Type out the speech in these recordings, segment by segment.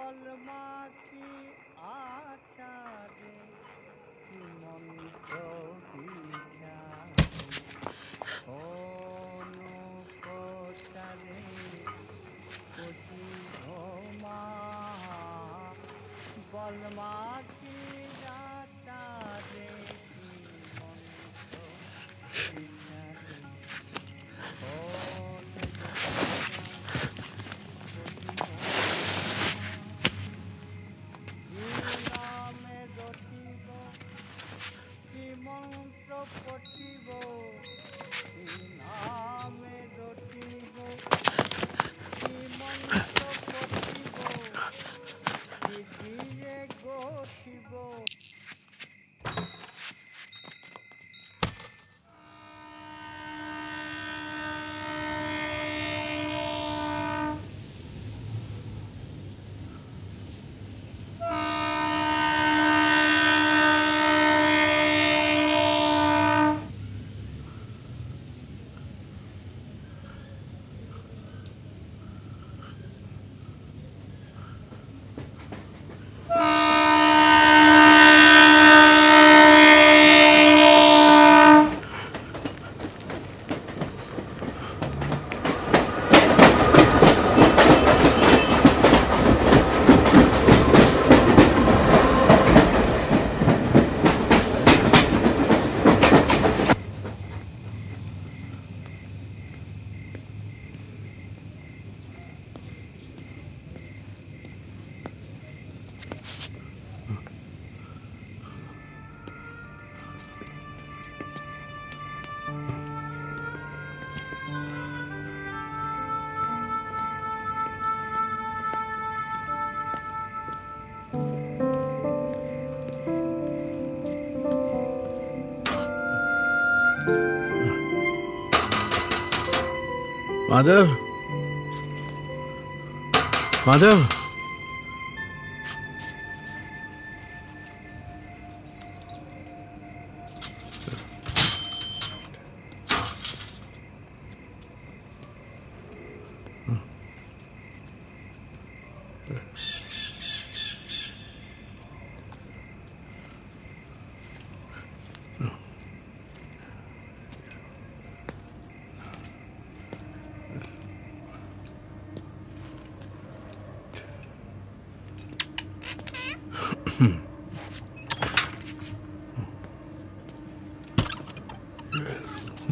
বলমা কি আচারে কি মন্ত্র বিচারে কোন প্রচারে কচিব মা বলমা কি আচারে কি মন্ত্র বিচারে কোন নামে রটিব কি মন্ত্র পঠিব কি নামে রটিব কি মন্ত্র পঠিব কি দিয়ে গঠিব Madhav? Madhav?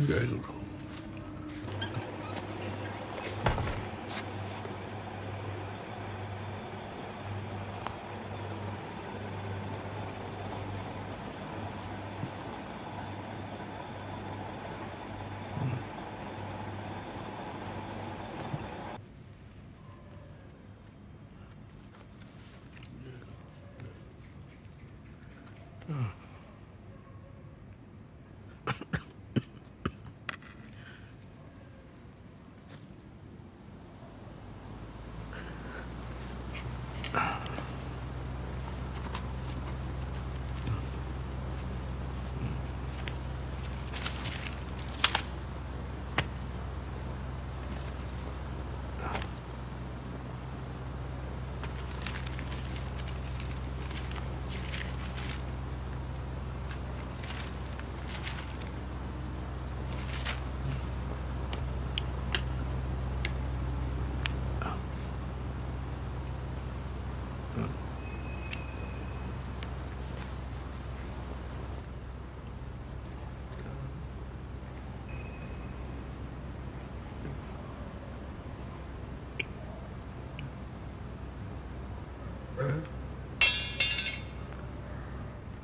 Good.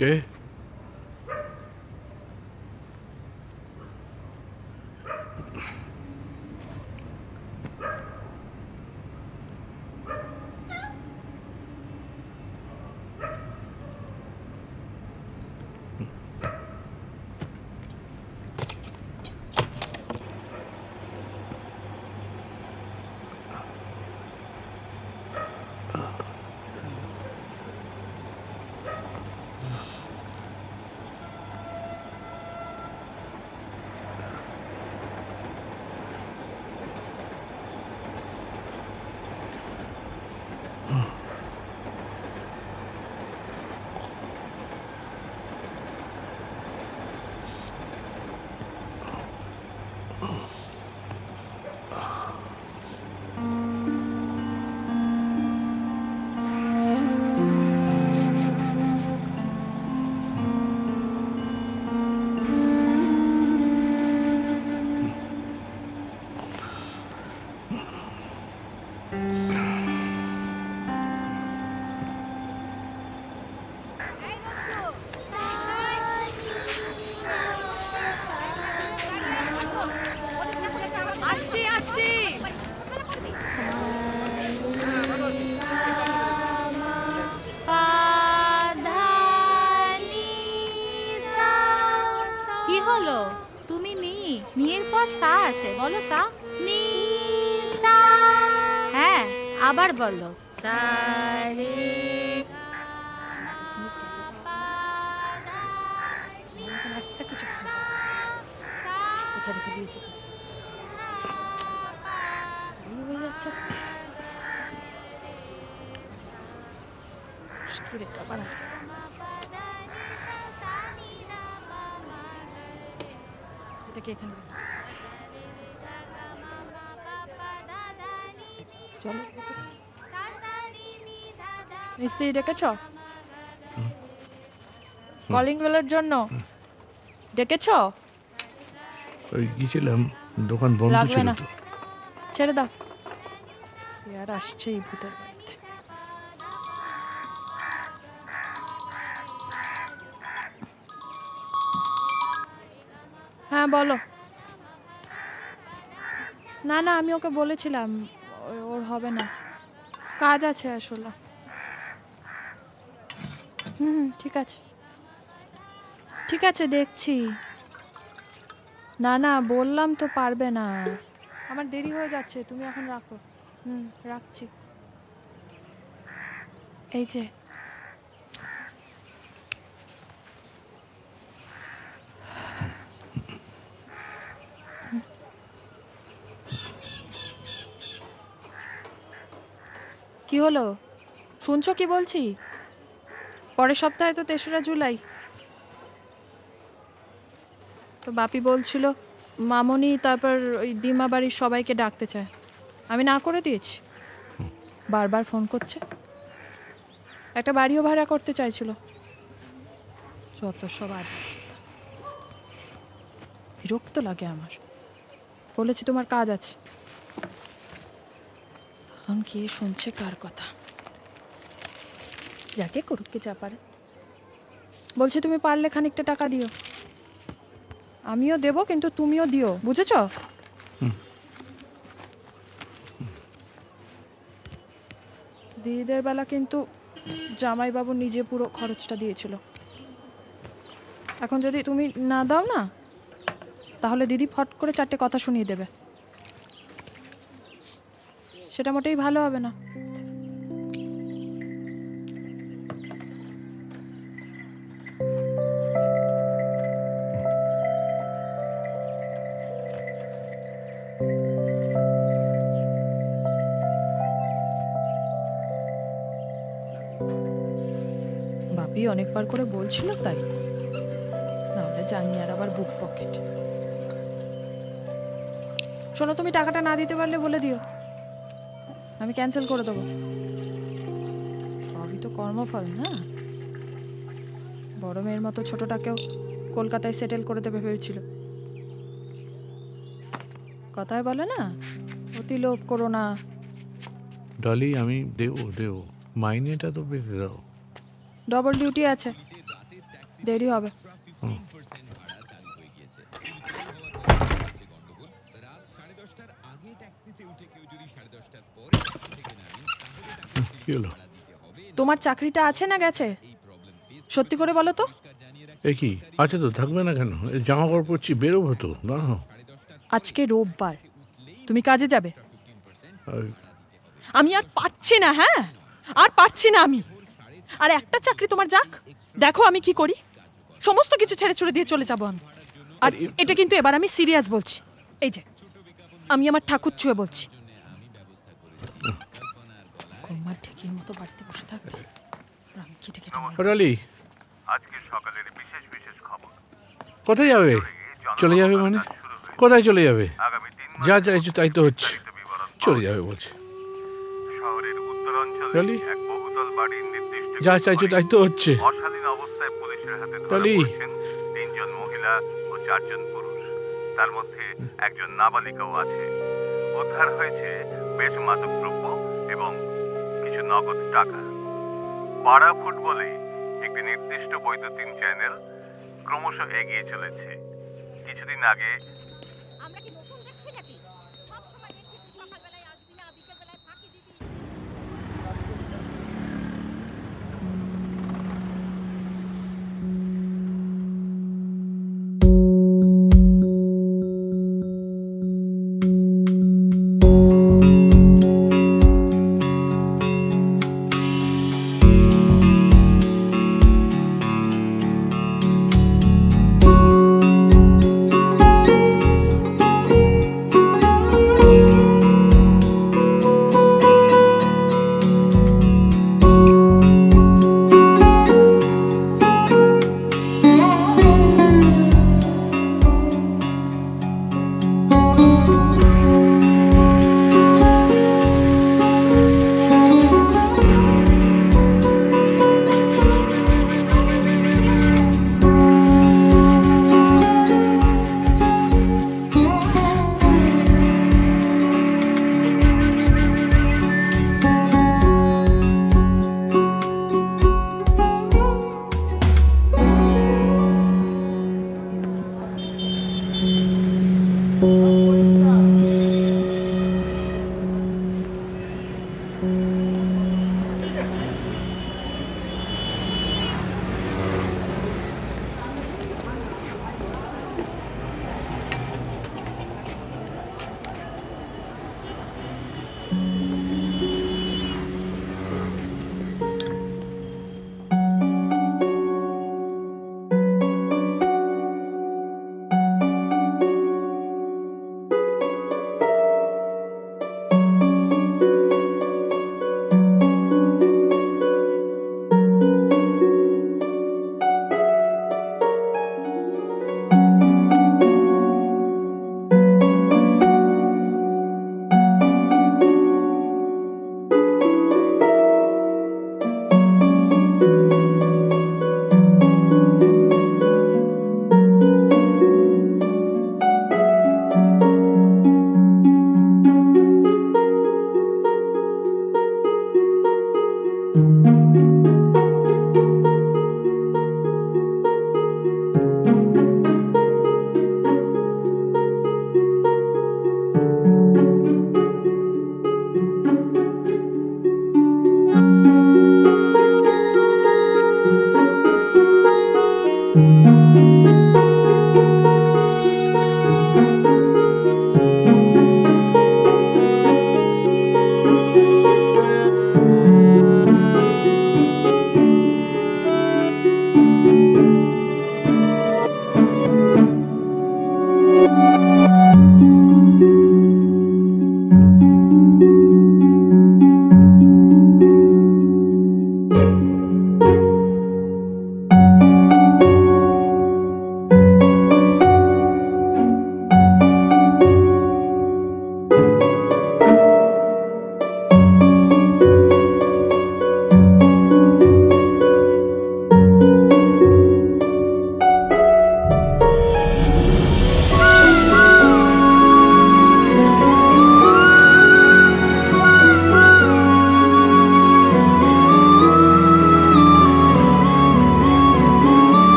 Okay. বলো সা নি সা। হ্যাঁ আবার বলো সা রে একটা কিছু কোথা রেখে দিয়েছে হয়ে যাচ্ছে মুশকিল এটা বানাতে। এটা কি এখানে চলো মিস্ত্রি ডেকেছ কলিং বেলের জন্য ডেকেছ? ওই গিয়েছিলাম, দোকান বন্ধ লাগবে ছিল না, তো। ছেড়ে দাও। আর আসছে এই ভূতের বাড়িতে। হ্যাঁ বলো। না না আমি ওকে বলেছিলাম ওর হবে না, কাজ আছে আসলে। ঠিক আছে ঠিক আছে দেখছি। না না বললাম তো পারবে না, আমার দেরি হয়ে যাচ্ছে, তুমি এখন রাখো। রাখছি। এই যে কি হলো শুনছো কি বলছি? পরের সপ্তাহে তো 3রা জুলাই। তো বাপি বলছিল মামনি তারপর ওই দিমা বাড়ির সবাইকে ডাকতে চায়, আমি না করে দিয়েছি। বারবার ফোন করছে, একটা বাড়িও ভাড়া করতে চাইছিল। যত সব বিরক্ত লাগে আমার। বলেছি তোমার কাজ আছে, এখন কে শুনছে কার কথা? যাকে করুককে যা পারে। বলছে তুমি পারলে খানিকটা টাকা দিও, আমিও দেব কিন্তু তুমিও দিও, বুঝেছ? দিদিদের বেলা কিন্তু জামাইবাবু নিজে পুরো খরচটা দিয়েছিল। এখন যদি তুমি না দাও না তাহলে দিদি ফট করে 4টে কথা শুনিয়ে দেবে, সেটা মোটেই ভালো হবে না। বাপি অনেকবার করে বলছিল তাই, নাহলে জানি আর আবার বুক পকেট। শোনো তুমি টাকাটা না দিতে পারলে বলে দিও, আমি ক্যান্সেল করে দেবো। সবই তো কর্মফল না। বড় মেয়ের মতো ছোটটাকেও কলকাতায় সেটেল করে দেবে ভেবেছিল। কথায় বলে না অতি লোভ করো না। ডলি আমি দেব মাইনেটা তো পেতে দাও। ডবল ডিউটি আছে, দেরি হবে। কি হলো? তোমার চাকরিটা আছে না গেছে? সত্যি করে বলো তো। এ কি আছে তো, থাকবে না কেন? জামা কাপড় পরছি, বেরোবো তো। না আজকে রোববার, তুমি কাজে যাবে? আমি আর পারছি না। হ্যাঁ আর পারছি না আমি। আর একটা চাকরি তোমার যাক, দেখো আমি কি করি। সমস্ত কিছু ছেড়ে ছুড়ে দিয়ে চলে যাবো আমি। আর এটা কিন্তু এবার আমি সিরিয়াস বলছি। এই যে আমি আমার ঠাকুর ছুঁয়ে বলছি, কোমার ঠিকই মতো বাড়িতে বসে থাকবে। আমি কেটে ডলি আজকে সকালের বিশেষ খবর। কোথায় যাবে? চলে যাবে মানে? কোথায় চলে যাবে? আগামী 3 মাস যা চাইছো তাই তো হচ্ছে। চলে যাবে বলছে। শহরের উত্তরাঞ্চলে ডলি এক বহুতল বাড়ির নির্দিষ্ট যা চাইছো তাই তো হচ্ছে। অশালীন অবস্থায় পুলিশের হাতে ধরা ডলি পড়েছেন 3 জন মহিলা ও 4 জন পুরুষ। তার মধ্যে একজন নাবালিকাও আছে। উদ্ধার হয়েছে বেশ মাদকদ্রব্য এবং কিছু নগদ টাকা। পাড়া ফুটবলে একটি নির্দিষ্ট বৈদ্যুতিন চ্যানেল ক্রমশ এগিয়ে চলেছে। কিছুদিন আগে আমরা কি নতুন দেখছি নাকি? সব সময় দেখছি তুই সকালবেলায় আসবি না, বিকেলবেলায় ফাঁকি দিবি।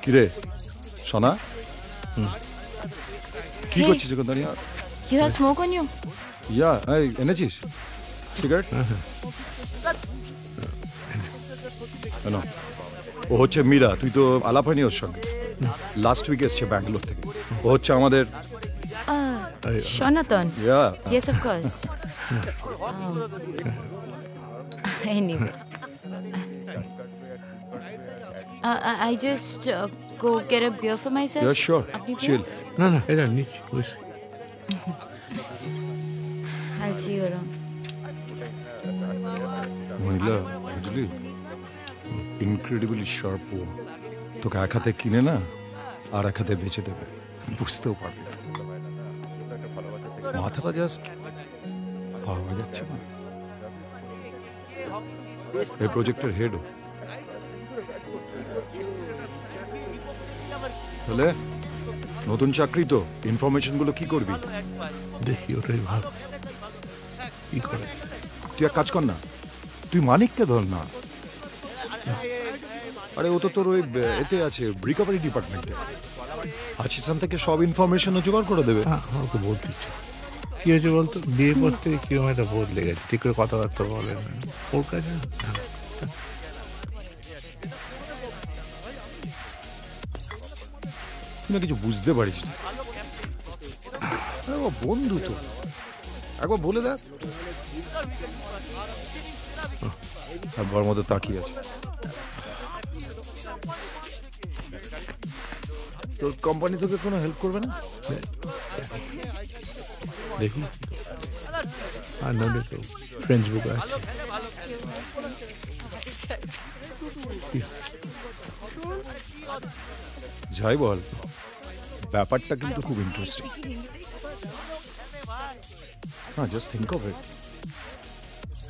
কিরে সোনা, কি করছিস এখন দাঁড়িয়ে? You have smoke on you? ইয়া এই এনেছিস সিগারেট? কেন? ও হচ্ছে মীরা, তুই তো আলাপ হয়নি ওর সঙ্গে। লাস্ট উইক এসছে ব্যাঙ্গালোর থেকে। ও হচ্ছে আমাদের Shonatan. Yeah Yes, of course. Anyway. I just go get a beer for myself. Yeah sure আপনি চিল। না না এটা নিচ্ছি বুঝছি। I'll see you around. মহিলা বুঝলি, ইনক্রেডিবলি শার্প ও। তোকে এক হাতে কিনে না আর এক হাতে বেচে দেবে, বুঝতেও পারবি না। মাথাটা জাস্ট পাওয়া যাচ্ছে না। এই প্রজেক্টের হেড ও। তাহলে নতুন চাকরি তো, ইনফরমেশন গুলো কি করবি? দেখি ওটাই ভাব কি করে। তুই এক কাজ কর না, তুই মানিককে ধর না। আরে ও তো তোর ওই এতে আছে, রিকভারি ডিপার্টমেন্টে আছে, সেখান থেকে সব ইনফরমেশন জোগাড় করে দেবে। হ্যাঁ আমাকে বলতে ইচ্ছে কি হয়েছে বলতো, বিয়ে পর থেকে কিরকম একটা বদলে গেছে, ঠিক করে কথাবার্তা বলে না ওর কাছে। তুই না কিছু বুঝতে পারিস না। আরে ও বন্ধু তো, একবার বলে দেখ। একবার মতো তাকিয়ে আছে। তোর কোম্পানি তোকে কোনো হেল্প করবে না? দেখি আর নইলে তো ফ্রেন্ডস বুক আছে। যাই বল, ব্যাপারটা কিন্তু খুব ইন্টারেস্টিং। হ্যাঁ, জাস্ট থিঙ্ক অফ ইট।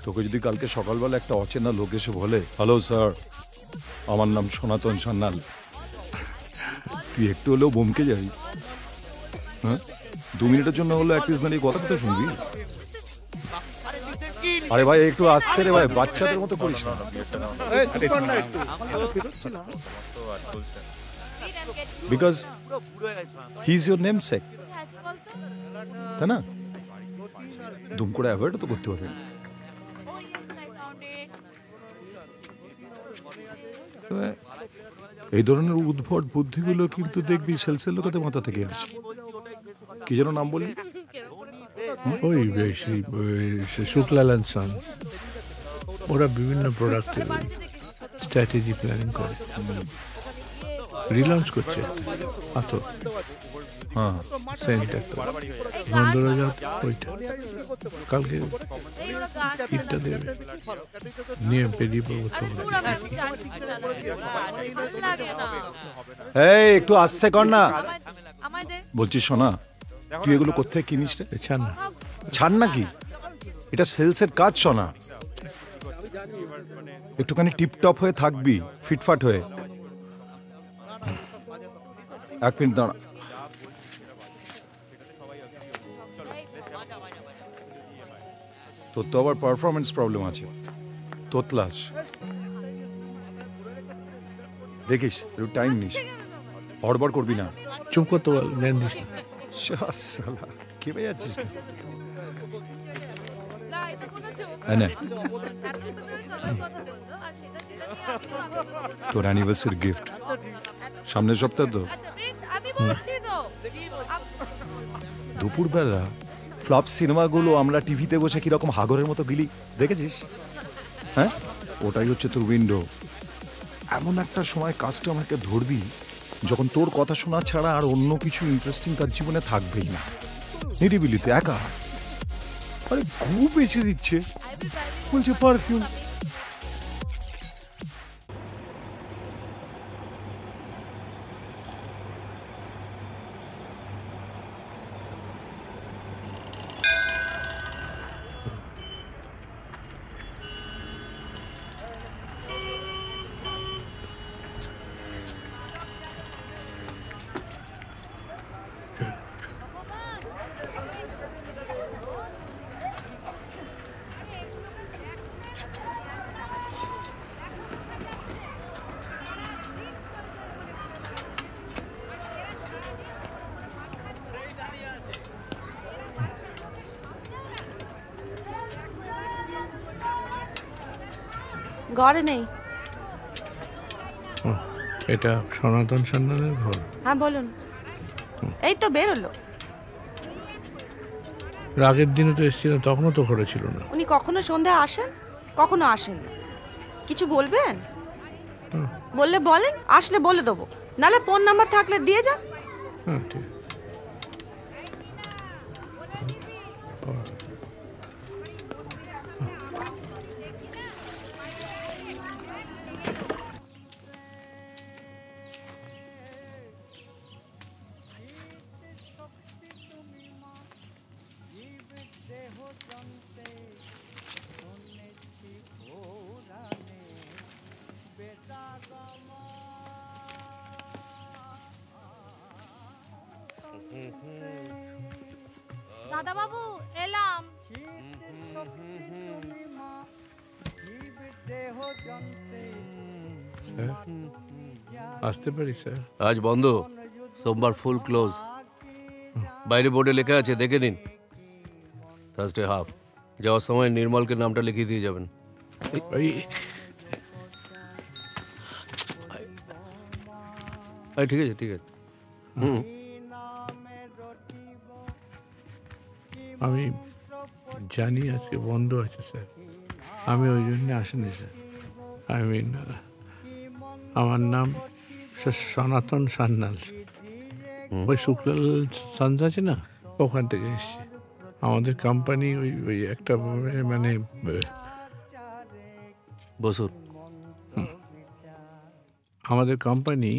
তোকে যদি কালকে সকালবেলা একটা অচেনা লোক এসে বলে, হ্যালো স্যার, আমার নাম সনাতন সান্যাল, তুই একটু হলেও বমকে যাবি? হ্যাঁ, 2 মিনিটের জন্য হলো অ্যাটলিস্ট দাঁড়িয়ে কথা কথা শুনবি। আরে ভাই একটু আসছে রে ভাই, বাচ্চাদের মতো করিস না। Because he is your namesake, তাই না? দুম করে অ্যাভয়েড তো করতে পারবে। এই ধরনের উদ্ভট বুদ্ধিগুলো কিন্তু দেখবি সেলসের লোকেদের মাথা থেকে আসে। কি যেন নাম বলি? ওই বেশি শুক্লাল অ্যান্ড সন, ওরা বিভিন্ন প্রোডাক্টের স্ট্র্যাটেজি প্ল্যানিং করে, রিলঞ্চ করছে পাথর। হ্যাঁ, সেন্ট একটা গন্ধরাজা, ওইটা কালকে কিটটা দেবে, নিয়ে বেরিয়ে পড়বো। এই একটু আসতে কর না। বলছি শোনা, তুই এগুলো কোথায় কিনিস রে? ছাড় না, ছাড় না কি, এটা সেলসের কাজ শোনা। একটুখানি টিপটপ হয়ে থাকবি, ফিটফাট হয়ে। 1 মিনিট দাঁড়া। তোর তো আবার পারফরমেন্স প্রবলেম আছে, তোতলাস। দেখিস একটু টাইম নিস, হড়বড় করবি না। চুপ করতে বল, জ্ঞান দিস না। শালা, কেঁপে যাচ্ছিস কেন? নে, তোর অ্যানিভার্সারি গিফট সামনের সপ্তাহ তো। দুপুরবেলা ফ্লপ সিনেমাগুলো আমরা টিভিতে বসে কিরকম হাগরের মতো গিলি, দেখেছিস? হ্যাঁ, ওটাই হচ্ছে তোর উইন্ডো। এমন একটা সময় কাস্টমারকে ধরবি যখন তোর কথা শোনা ছাড়া আর অন্য কিছু ইন্টারেস্টিং তার জীবনে থাকবেই না। নিরিবিলিতে একা, আরে খুব বেশি দিচ্ছে, বলছে পারফিউম। ঘরে নেই। ও, এটা সনাতন সান্যালের ঘর। হ্যাঁ বলুন। এই তো বেরোলো। আগের দিনে তো এসেছিল, তখনও তো ঘরে ছিল না। উনি কখনো সন্ধ্যায় আসেন, কখনো আসেন না। কিছু বলবেন? বললে বলেন, আসলে বলে দেবো, নাহলে ফোন নাম্বার থাকলে দিয়ে যান। হ্যাঁ ঠিক আছে। দাদা বাবু এলাম। স্যার আসতে পারি স্যার? আজ বন্ধ, সোমবার ফুল ক্লোজ। বাইরে বোর্ডে লেখা আছে, দেখে নিন। Thursday half. যাওয়ার সময় নির্মলকে নামটা লিখিয়ে দিয়ে যাবেন। ঠিক আছে ঠিক আছে। আমি জানি আজকে বন্ধ আছে স্যার, আমি ওই জন্য আসিনি স্যার। আই মিন আমার নাম সনাতন সান্যাল। ওই শুক্লাল সান্স আছে না, ওখান থেকে এসছি। আমাদের কোম্পানি ওই ওই একটা মানে বসুন। আমাদের কোম্পানি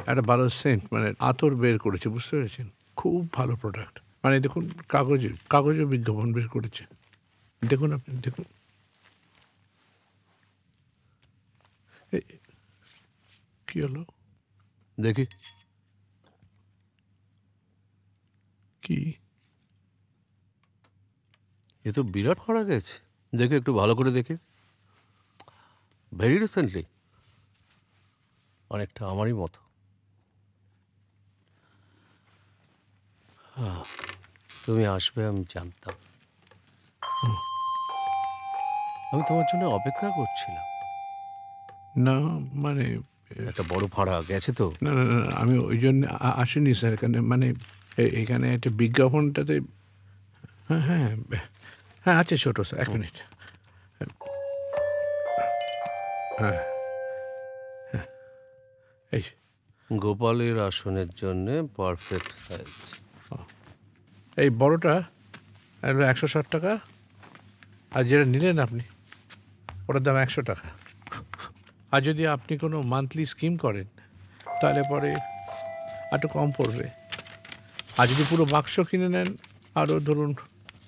একটা ভালো সেন্ট মানে আতর বের করেছে, বুঝতে পেরেছেন? খুব ভালো প্রোডাক্ট। মানে দেখুন, কাগজে বিজ্ঞাপন বের করেছে। দেখুন আপনি, দেখুন। কি হলো দেখি। কি? এ তো বিরাট করা গেছে। দেখে একটু ভালো করে দেখে। Very recently. অনেকটা আমারই মতো। তুমি আসবে আমি জানতাম। আমি তোমার জন্য অপেক্ষা করছিলাম। না মানে একটা বড় ভাড়া গেছে তো। না না না, আমি ওই জন্য আসিনি স্যার এখানে। মানে এখানে একটা বিজ্ঞাপনটাতে হ্যাঁ হ্যাঁ হ্যাঁ আছে ছোটো স্যার, 1 মিনিট। হ্যাঁ হ্যাঁ এই গোপালের আসনের জন্য পারফেক্ট সাইজ। এই বড়টা 160 টাকা, আর যেটা নিলেন আপনি ওটার দাম 100 টাকা। আর যদি আপনি কোনো মান্থলি স্কিম করেন তাহলে পরে একটু কম পড়বে। আর যদি পুরো বাক্স কিনে নেন আরও ধরুন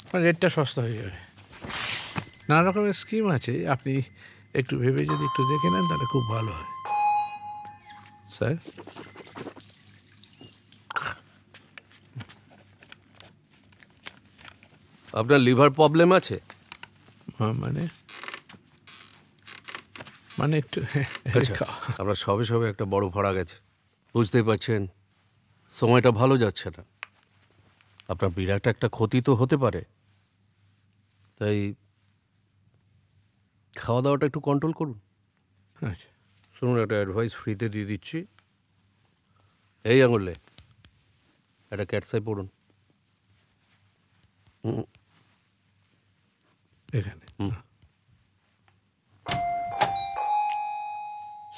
মানে রেটটা সস্তা হয়ে যাবে। নানা রকমের স্কিম আছে, আপনি একটু ভেবে যদি একটু দেখে নেন তাহলে খুব ভালো হয় স্যার। আপনার লিভার প্রবলেম আছে? মানে মানে একটু আচ্ছা, আমরা সবে সবে একটা বড় ভাড়া গেছে, বুঝতেই পারছেন। সময়টা ভালো যাচ্ছে না। আপনার বিরাট একটা ক্ষতি তো হতে পারে, তাই খাওয়া দাওয়াটা একটু কন্ট্রোল করুন। আচ্ছা শুনুন, একটা অ্যাডভাইস ফ্রিতে দিয়ে দিচ্ছি। এই আঙুলে একটা ক্যাটসাই পড়ুন। এখানে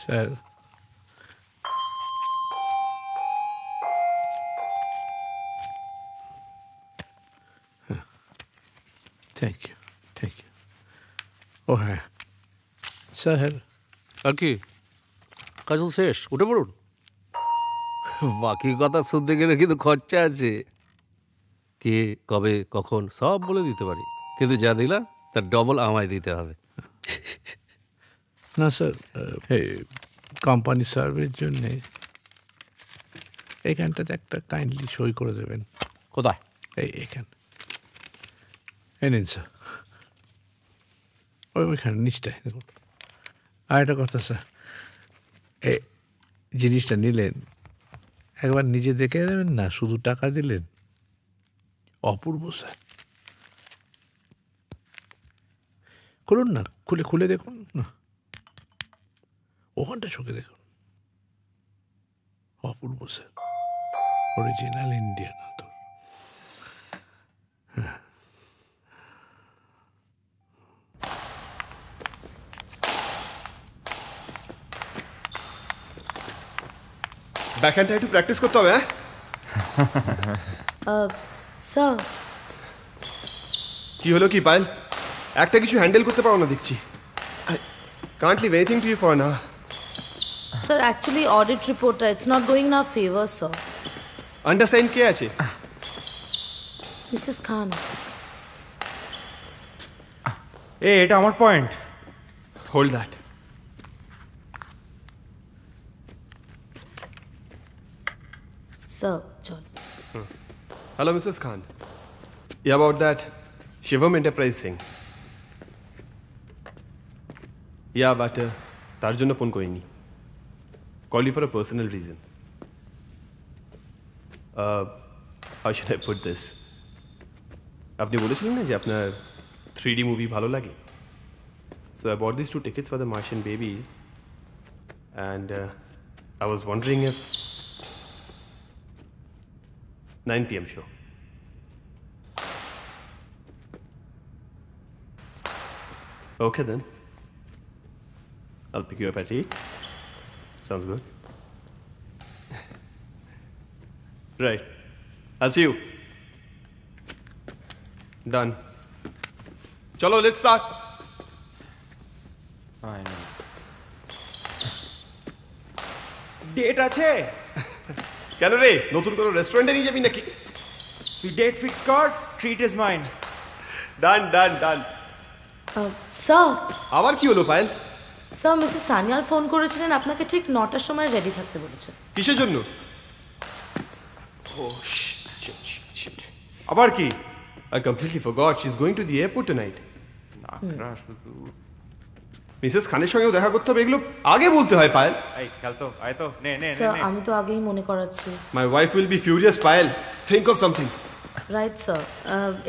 sir thank you thank you. ও হ্যাঁ স্যার, আর কি কাজ শেষ? উঠে পড়ুন। বাকি কথা শুনতে গেলে কিন্তু খরচা আছে। কে কবে কখন সব বলে দিতে পারি, কিন্তু যা দিলাম তার ডবল আমায় দিতে হবে। না স্যার, এই কোম্পানি সার্ভের জন্যে এইখানটাতে একটা কাইন্ডলি সই করে দেবেন। কোথায়? এইখান নিন স্যার, ওইখানে নিচটায় দেখুন। আর একটা কথা স্যার, এই জিনিসটা নিলেন একবার নিজে দেখে নেবেন না, শুধু টাকা দিলেন। অপূর্ব স্যার, খুলুন না, খুলে দেখুন না। ওখানটা চোখে দেখুন, অপূর্ব স্যার, অরিজিনাল ইন্ডিয়ান আতর। ব্যাকহ্যান্ডটা একটু প্র্যাকটিস করতে হবে। হ্যাঁ স্যার কি হলো কি পায়েল, একটা কিছু হ্যান্ডেল করতে পারো না দেখছি। Can't leave anything to you for now. Sir actually audit রিপোর্টটা it's not going in our favour sir. Undersign কে আছে? মিসেস খান। এটা আমার পয়েন্ট। Hold that. স্যার চল। Hello, Mrs. Khan. Yeah, about that Shivam Enterprise thing. Yeah, but তার জন্য phone করিনি। Call you for a personal reason. How should I put this? আপনি বলেছিলেন না যে আপনার 3D মুভি ভালো লাগে। So I bought these 2 tickets for the Martian Babies, and I was wondering if 9 p.m. show. Okay then. I'll pick you up at 8. Sounds good. Right. I'll see you. Done. Chalo, let's start. Date আছে? কেন রে, নতুন কোনো রেস্টুরেন্টে নিয়ে যাবি নাকি? তুই ডেট ফিক্স কর, treat is mine. Done done done. Sir আবার কি হলো Payel? Sir Mrs Sanyal phone করেছিলেন, আপনাকে ঠিক 9টার সময় রেডি থাকতে বলেছেন। কিসের জন্য? Oh shit. আবার কি? I completely forgot. She's going to the airport tonight. Mrs খানের সঙ্গেও দেখা করতে হবে, এগুলো আগে বলতে হয় পায়েল। এই কাল তো আয় তো নে নে স্যার নে। আমি তো আগেই মনে করাচ্ছি। My wife will be furious, Payel. Think of something. Right sir.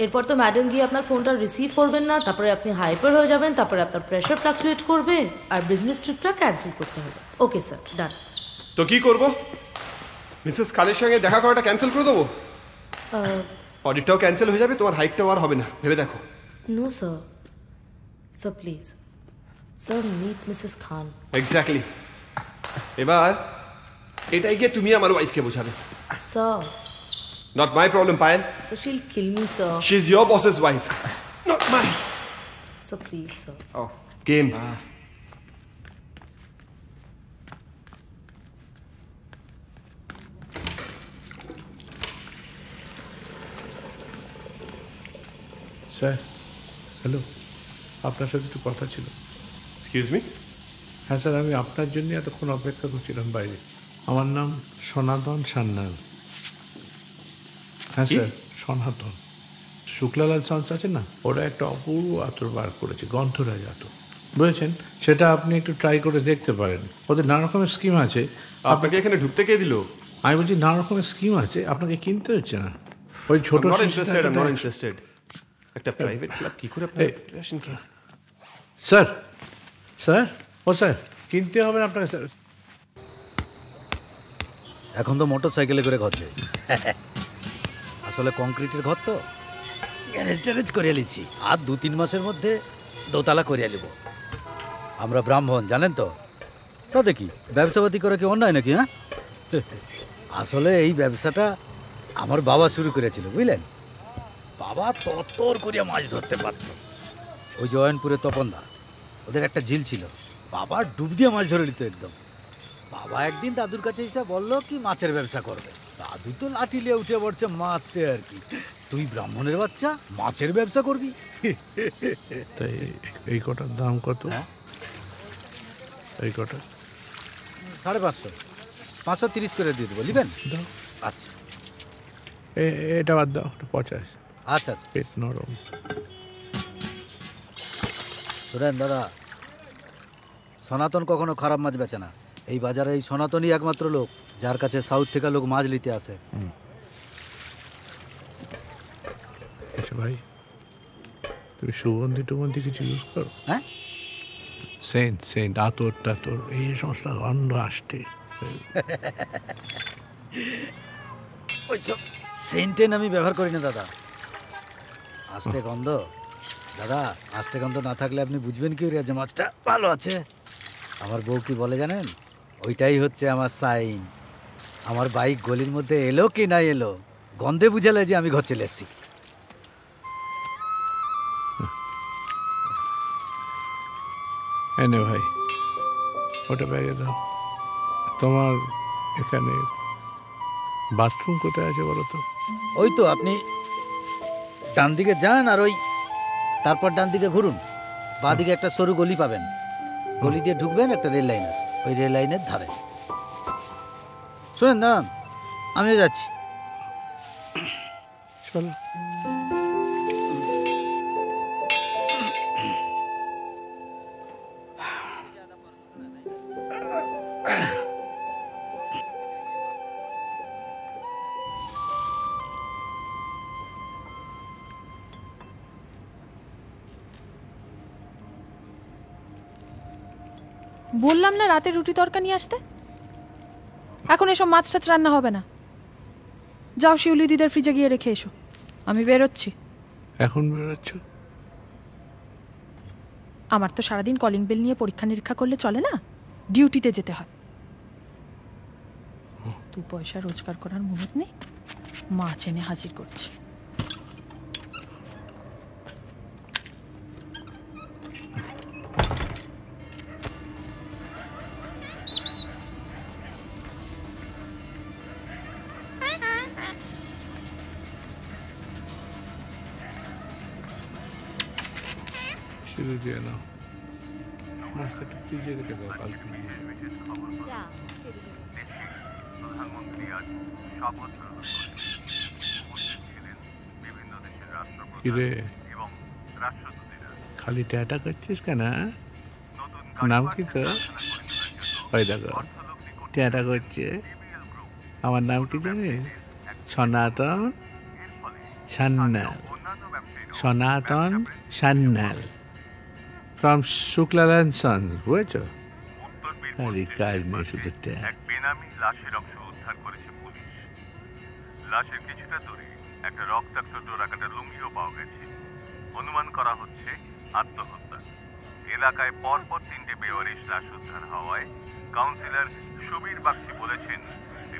এরপর তো ম্যাডাম গিয়ে আপনার ফোনটা রিসিভ করবেন না, তারপরে আপনি হাইপার হয়ে যাবেন, তারপরে আপনার প্রেশার ফ্লাকচুয়েট করবে, আর বিজনেস ট্রিপটা ক্যান্সেল করতে হবে। ওকে স্যার, ডান। তো কি করব? মিসেস খানের সঙ্গে দেখা করাটা ক্যান্সেল করে দেবো? অডিটটাও ক্যান্সেল হয়ে যাবে, তোমার হাইকটাও আর হবে না, ভেবে দেখো। No sir. Sir please sir, meet Mrs Khan. Exactly. এবার এটাই গিয়ে তুমি আমার ওয়াইফকে বোঝাবে। Sir not my problem Payel. So she'll kill me, sir. She is your boss's wife, not my. So please, sir. Game. Sir hello, আপনার সাথে একটু কথা ছিল। Excuse me? হ্যাঁ স্যার, আমি আপনার জন্য এতক্ষণ অপেক্ষা করছিলাম বাইরে। আমার নাম সনাতন সান্যাল। হ্যাঁ স্যার, সনাতন। শুক্লালাল সন্স আছে না, ওরা একটা অপূর্ব আতর বার করেছে, গন্ধরাজ আতর, বুঝেছেন? সেটা আপনি একটু ট্রাই করে দেখতে পারেন। ওদের নানা রকমের স্কিম আছে। আপনাকে এখানে ঢুকতে কে দিল? আমি বলছি নানা রকমের স্কিম আছে, আপনাকে কিনতে হচ্ছে না। ওই ছোট ইন্টারেস্টেড। একটা প্রাইভেট ক্লাব কি করে আপনি আসেন কি? স্যার স্যার ও স্যার, কিনতে হবে না আপনাকে স্যার। এখন তো মোটর সাইকেলে করে ঘর চাই। আসলে কংক্রিটের ঘর তো গ্যারেজ ট্যারেজ করিয়ে লিছি, আর 2-3 মাসের মধ্যে দোতলা করিয়ে নিব। আমরা ব্রাহ্মণ জানেন তো, তাতে কি ব্যবসাপাতি করে কি অন্যায় নাকি? হ্যাঁ, আসলে এই ব্যবসাটা আমার বাবা শুরু করেছিল, বুঝলেন? বাবা তত্তর করিয়া মাছ ধরতে পারত। ওই জয়নপুরে তপনদা, ওদের একটা ঝিল ছিল, বাবা ডুব দিয়ে মাছ ধরে নিত একদম। বাবা একদিন দাদুর কাছে এসে বললো কি মাছের ব্যবসা করবে। দাদু তো লাঠি নিয়ে উঠে পড়ছে মারতে আর কি। তুই ব্রাহ্মণের বাচ্চা মাছের ব্যবসা করবি? তাই এই কটার দাম কত? এই কটা 550, 530 করে দিয়ে দেবো, নেবেন? দাও। আচ্ছা এটা বাদ দাও, 50। আচ্ছা আচ্ছা, পেট নরম। শোনেন দাদা, সনাতন কখনো খারাপ মাছ বেচে না। এই বাজারে এই সনাতনই একমাত্র লোক যার কাছে সাউথ থেকে লোক মাছ নিতে আসে। আচ্ছা ভাই, তুমি সুগন্ধি টুগন্ধি কিছু ইউজ করো? হ্যাঁ, সেন্ট সেন্ট আতর টাতর এই সমস্ত গন্ধ আসতে ওইসব সেন্টেন আমি ব্যবহার করি না দাদা। আস্তে গন্ধ দাদা, আস্তে গন্ধ না থাকলে আপনি বুঝবেন কি যে মাছটা ভালো আছে। আমার বউ কি বলে জানেন, ওইটাই হচ্ছে আমার সাইন। আমার বাইক গলির মধ্যে এলো কি না এলো, গন্ধে বুঝালে যে আমি ঘর চলে এসেছি। এনে ভাই ওটা ব্যাগে দাও। তোমার এখানে বাথরুম কোথায় আছে বলো তো? ওই তো আপনি ডান দিকে যান আর ওই তারপর ডান দিকে ঘুরুন, বাঁ দিকে একটা সরু গলি পাবেন, গলি দিয়ে ঢুকবেন, একটা রেল লাইন আছে, ওই রেল লাইনের ধারে। শোনেন দাঁড়ান, আমিও যাচ্ছি। চলো। বললাম না রাতে রুটি তরকা নিয়ে আসতে। এখন এসব মাছ টাছ রান্না হবে না। যাও শিউলি দিদের ফ্রিজে গিয়ে রেখে এসো, আমি বেরোচ্ছি। এখন বেরোচ্ছ? আমার তো সারাদিন কলিং বেল নিয়ে পরীক্ষা নিরীক্ষা করলে চলে না, ডিউটিতে যেতে হয়। 2 পয়সা রোজগার করার মুহূর্ত নেই, মাছ এনে হাজির করছি। শুরু দিয়ে নাও, মাছটা একটু ফ্রিজে রেখে দাও কালকে। প্রধানমন্ত্রী আজ শপথ গ্রহণ ছিলেন বিভিন্ন দেশের রাষ্ট্রপ্রধান এবং রাষ্ট্রদূতেরা। খালি ট্যাটা করছিস কেন? নাম কি তো? ওই দেখো ট্যাটা করছে। আমার নাম কি জানিস? সনাতন সান্যাল। সনাতন সান্যাল ফ্রম শুক্লাল্যান্ড সন্স, বুঝেছ? খালি কাজ নেই, শুধু এক বেনামি লাশের অংশ উদ্ধার করেছে পুলিশ। লাশের কিছুটা দূরে একটা রক্তাক্ত ডোরাকাটা লুঙ্গিও পাওয়া গেছে। অনুমান করা হচ্ছে আত্মহত্যা। এলাকায় পরপর 3টে বেওয়ারিশ লাশ উদ্ধার হওয়ায় কাউন্সিলর সুবীর বাগচি বলেছেন,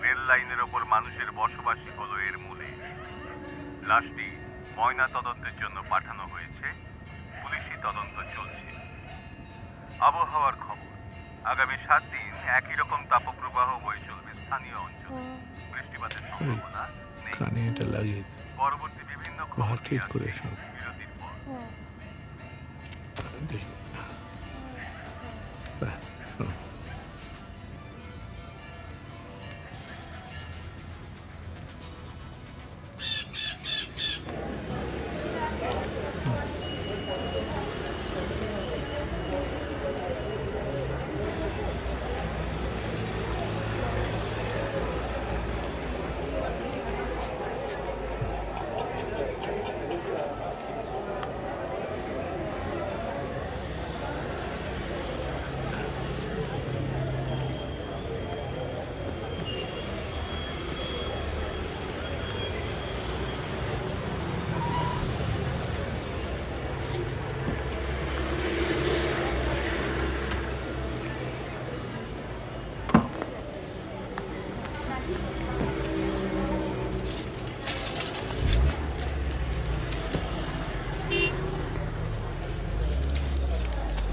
রেল লাইনের ওপর মানুষের বসবাসই হলো এর মূলে। লাশটি ময়না তদন্তের জন্য পাঠানো হয়েছে, পুলিশি তদন্ত চলছে। আবহাওয়ার খবর, আগামী 7 দিন একই রকম তাপপ্রবাহ বয়ে চলবে স্থানীয় অঞ্চল। বৃষ্টিপাতের সম্ভাবনা নেই। কানে এটা লাগিয়ে পরবর্তী বিভিন্ন খবর ঠিক করে সব বিরতির পর। দেখি।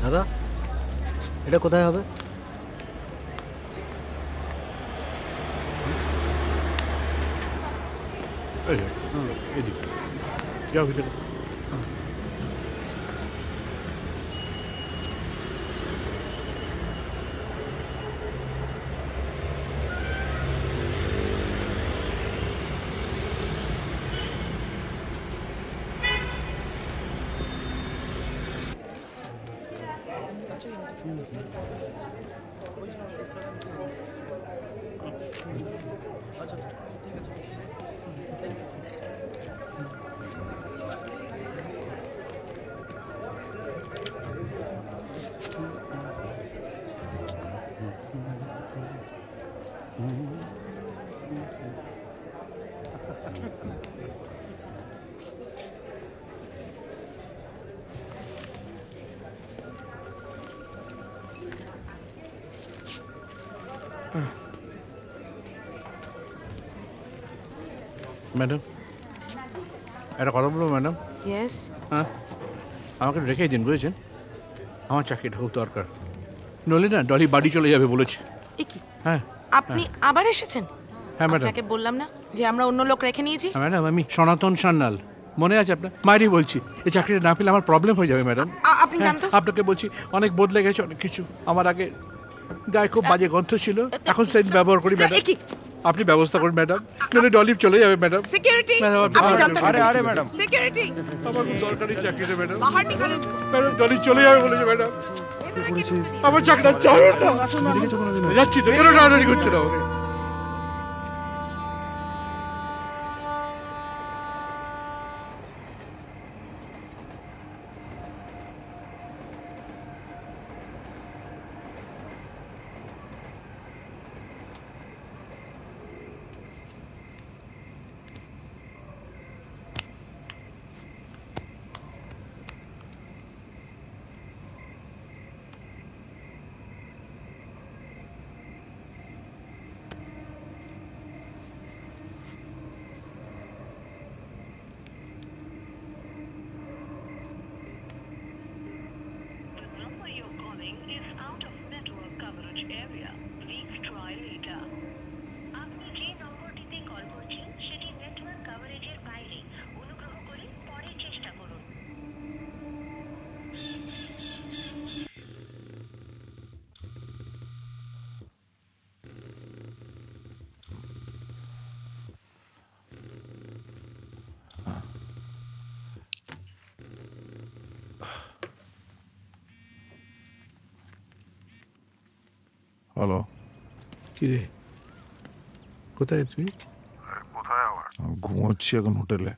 দাদা এটা কোথায় হবে? এদিকে যাও ভিতরে। ম্যাডাম একটা কথা বলবো ম্যাডাম? ইয়েস। হ্যাঁ, আমাকে রেখেই দিন, বুঝেছেন? আমার চাকরিটা খুব দরকার, নইলে না ডলি বাড়ি চলে যাবে বলেছে। কি হ্যাঁ, আপনি আবার এসেছেন? হ্যাঁ ম্যাডাম। আপনাকে বললাম না যে আমরা অন্য লোক রেখে নিয়েছি? হ্যাঁ ম্যাডাম, আমি সনাতন সান্যাল, মনে আছে আপনার? মায়েরই বলছি, এই চাকরিটা না পেলে আমার প্রবলেম হয়ে যাবে ম্যাডাম। আপনি জানতো? আপনাকে বলছি, অনেক বদলে গেছে অনেক কিছু। আমার আগে গায়ে খুব বাজে গন্ধ ছিল, এখন সেন্ট ব্যবহার করি ম্যাডাম। আপনি ব্যবস্থা করুন ম্যাডাম, নইলে ডলি চলে যাবে ম্যাডাম। সিকিউরিটি, আপনি জানতো? আরে ম্যাডাম, সিকিউরিটি, আমার খুব দরকারি চাকরি রে ম্যাডাম। বাহার নিকালো इसको। ম্যাডাম ডলি চলে যাবে বলেছে ম্যাডাম। আমার চাকরিটা চাই না, যাচ্ছি তো, কেন টানাটানি করছে না আমাকে? হ্যালো, কি রে, কোথায় তুই? ঘুমোচ্ছি এখন হোটেলে।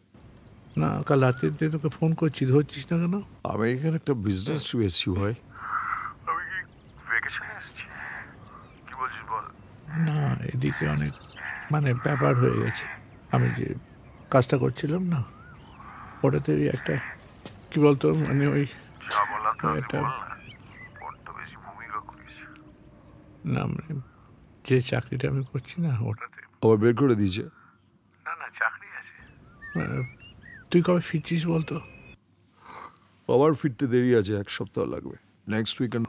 না, কাল রাতে তোকে ফোন করছি, ধরছিস না কেন? আমি এখানে একটা বিজনেস ট্রিপ এসেছি ভাই। না, এদিকে অনেক মানে ব্যাপার হয়ে গেছে। আমি যে কাজটা করছিলাম না, ওটাতে ওই একটা কি বলতো, মানে ওই একটা না, মানে যে চাকরিটা আমি করছি না ওটাতে আবার বের করে দিয়েছে। না না, চাকরি আছে। তুই কবে ফিরছিস বলতো? আবার ফিরতে দেরি আছে, 1 সপ্তাহ লাগবে। Next weekend.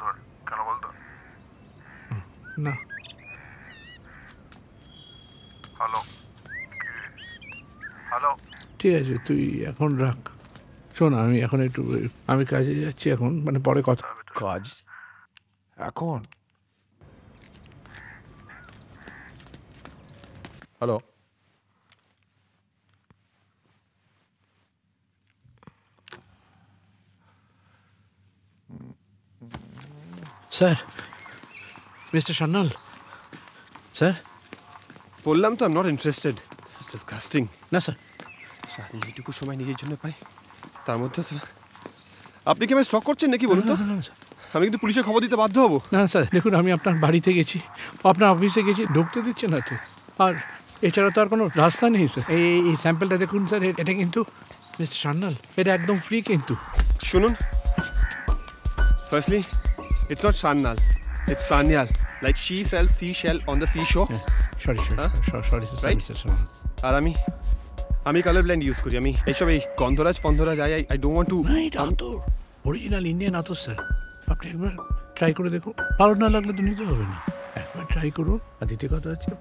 কেন বলতো? না। হ্যালো, হ্যালো, ঠিক আছে, তুই এখন রাখ। শোন, আমি এখন একটু, আমি কাজে যাচ্ছি এখন, মানে পরে কথা হবে। কাজ এখন? Hello, sir, mister Sanyal sir. বললাম তো, I am not interested. This is disgusting. না স্যার, সারাদিন এইটুকু সময় নিজের জন্য পাই, তার মধ্যে স্যার আপনি কি আমায় স্টক করছেন নাকি বলুন তো? আমি কিন্তু পুলিশে খবর দিতে বাধ্য হবো। না স্যার, দেখুন, আমি আপনার বাড়িতে গেছি, আপনার অফিসে গেছি, ঢুকতে দিচ্ছে না তো। আর এছাড়া তো আর কোনো রাস্তা নেই স্যার। এই স্যাম্পলটা দেখুন স্যার, এটা কিন্তু মিস্টার সান্যাল, এটা একদম ফ্রি কিন্তু। শুনুন, firstly it's not Sanyal, it's Sanyal, like she sell sea shell on the sea shore. Sorry আর আমি কালার ব্ল্যান্ড ইউজ করি। আমি এইসব এই গন্ধরাজ ফন্ধরাজ I don't want to. Original Indian আতর স্যার, আপনি একবার ট্রাই করে দেখুন। ভালো না লাগলে তো নিতে হবে না, একবার ট্রাই করুন। আর দ্বিতীয় কথা হচ্ছে,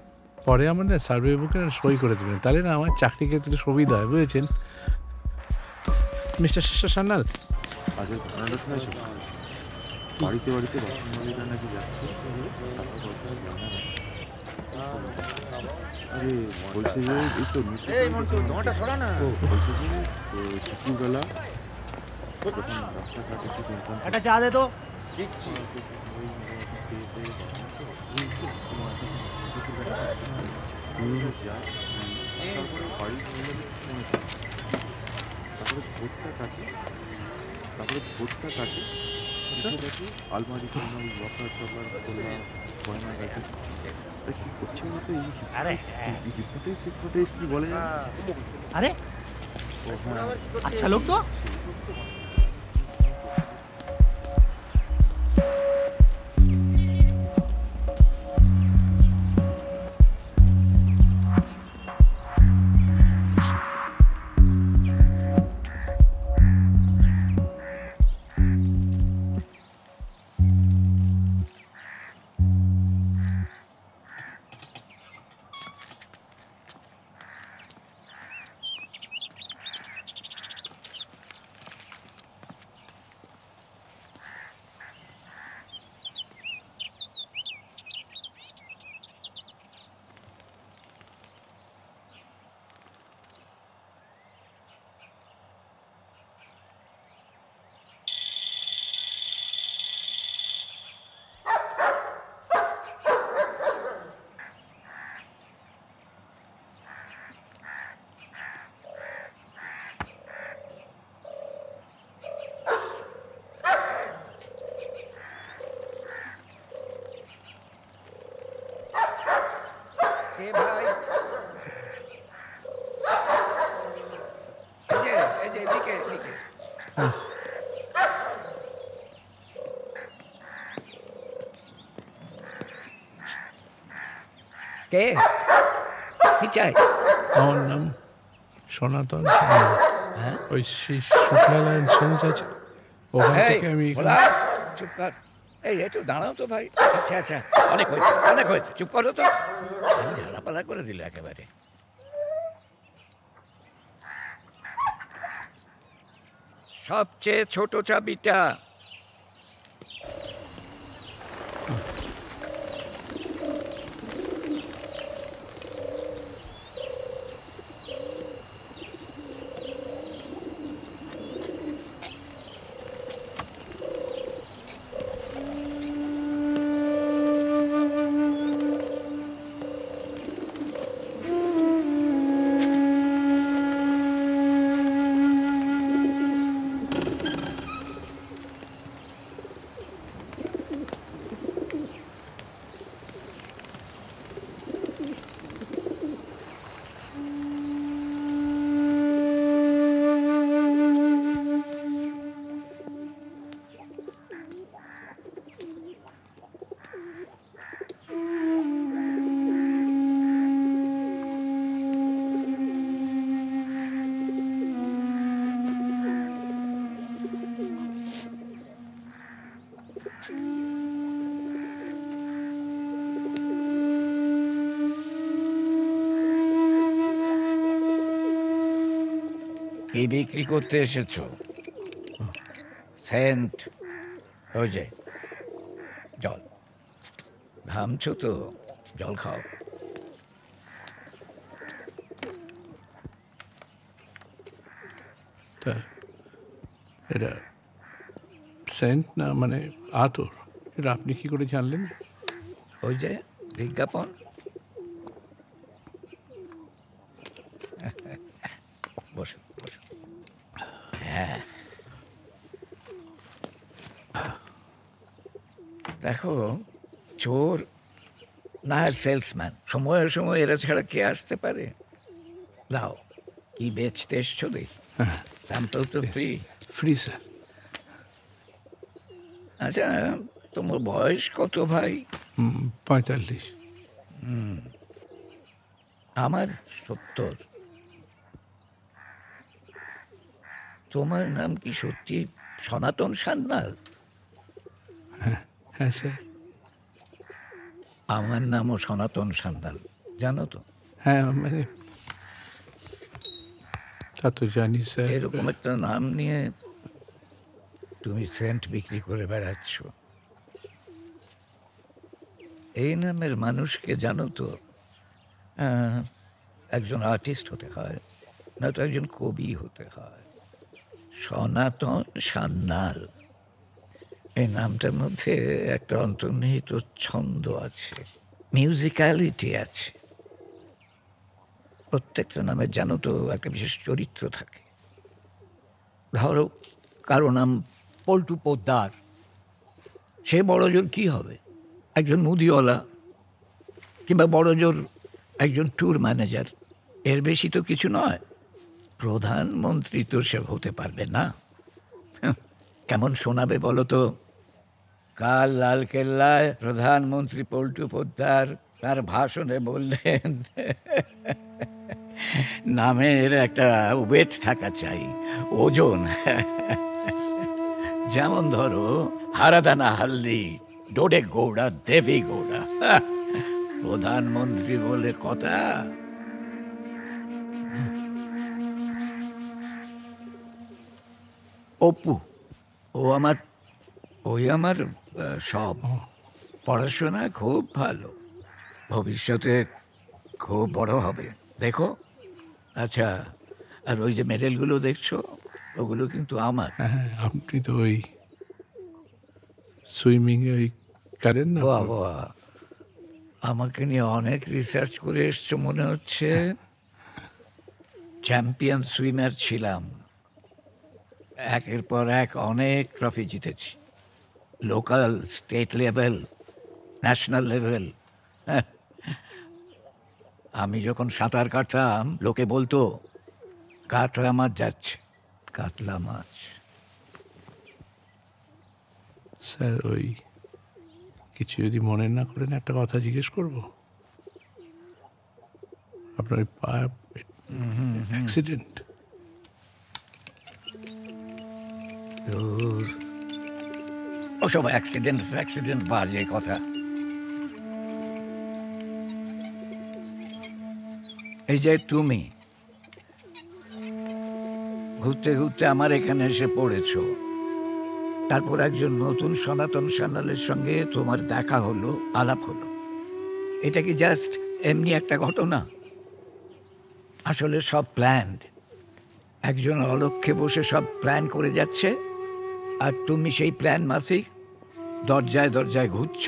পরে আমাদের সার্ভে বুকে সই করে দেবেন, তাহলে না আমার চাকরি ক্ষেত্রে সুবিধা হয়, বুঝেছেন মিস্টার সান্যাল? আজকে ঘটনাটা শুনেছো? বাড়িতে বাড়িতে বাসন মালিকরা নাকি যাচ্ছে, আরে বলছে যে এই তো বলছে যে দুপুরবেলা যখন রাস্তাঘাট একটু একটা চা দে তো, দিচ্ছি। তারপরে ভোটটা কাটে, দেখি আলমারি টালমারি লকার টকার খোলা, গয়না গাছে কি করছে বলতো? এই হিপনোটাইজ কি বলে? আরে আচ্ছা লোক তো। কে কি চাই? আমার নাম সনাতন সান্যাল। ওই শুক্লালয়ন সেন্স আছে, ওখান থেকে আমি চুপ কর। এই একটু দাঁড়াও তো ভাই। আচ্ছা আচ্ছা, অনেক হয়েছে, চুপ করো তো। ঝাড়াপালা করে দিল একেবারে। সবচেয়ে ছোট চাবিটা। কি বিক্রি করতে এসেছো? সেন্ট? ওই যে জল। ঘামছো তো, জল খাও। তা এটা সেন্ট না মানে আতর, এটা আপনি কি করে জানলেন? ওই যে বিজ্ঞাপন। বসো বসো। হ্যাঁ, দেখো, চোর না সেলসম্যান, সময়ের সময় এরা ছাড়া কে আসতে পারে? দাও, কি বেচতে এসছো দেখি। স্যাম্পল তো ফ্রি। Free sir. আচ্ছা, তোমার বয়স কত ভাই? 45। আমার 70। তোমার নাম কি সত্যি সনাতন সান্যাল? হ্যাঁ স্যার। আমার নামও সনাতন সান্যাল, জানো তো? হ্যাঁ মানে তা তো জানি স্যার। এরকম একটা নাম নিয়ে তুমি সেন্ট বিক্রি করে বেড়াচ্ছ। এই নামের মানুষকে জানো তো একজন আর্টিস্ট হতে হয়, না তো একজন কবি হতে হয়। সনাতন সান্যাল, এই নামটার মধ্যে একটা অন্তর্নিহিত ছন্দ আছে, মিউজিক্যালিটি আছে। প্রত্যেকটা নামে জানো তো একটা বিশেষ চরিত্র থাকে। ধরো কারো নাম পল্টু পোদ্দার, সে বড়জোর কি হবে? একজন মুদিওয়ালা, কিংবা বড়জোর একজন ট্যুর ম্যানেজার, এর বেশি তো কিছু নয়। প্রধানমন্ত্রী তো সে হতে পারবে না। কেমন শোনাবে বলো তো? কাল লালকেল্লায় প্রধানমন্ত্রী পল্টু পোদ্দার তার ভাষণে বললেন, নামের একটা ওয়েট থাকা চাই, ওজন। যেমন ধরো হারাদানা হাল্লি, ডোডে গৌড়া, দেবী গৌড়া। প্রধানমন্ত্রী বলে কথা। অপু, ওই আমার সব। পড়াশোনা খুব ভালো, ভবিষ্যতে খুব বড় হবে, দেখো। আচ্ছা, আর ওই যে মেডেলগুলো দেখছো, ওগুলো কিন্তু আমার। হ্যাঁ, আপনি তো ওই সুইমিংয়ে ওই করেন না? বাবা, আমাকে নিয়ে অনেক রিসার্চ করে এসছো মনে হচ্ছে। চ্যাম্পিয়ন সুইমার ছিলাম, একের পর এক অনেক ট্রফি জিতেছি। Local, state level, national level. আমি যখন সাঁতার কাটতাম, লোকে বলতো কাতলা মাছ যাচ্ছে, কাতলা মাছ। স্যার, ওই কিছু যদি মনে না করেন একটা কথা জিজ্ঞেস করব। আপনার ওই পা অ্যাক্সিডেন্ট? দূর, ওসব অ্যাক্সিডেন্ট বাজে কথা। এই যে তুমি ঘুরতে ঘুরতে আমার এখানে এসে পড়েছ, তারপর একজন নতুন সনাতন সান্যালের সঙ্গে তোমার দেখা হলো, আলাপ হলো। এটা কি জাস্ট এমনি একটা ঘটনা? আসলে সব প্ল্যান্ড। একজন অলক্ষ্যে বসে সব প্ল্যান করে যাচ্ছে, আর তুমি সেই প্ল্যান মাফিক দরজায় দরজায় ঘুরছ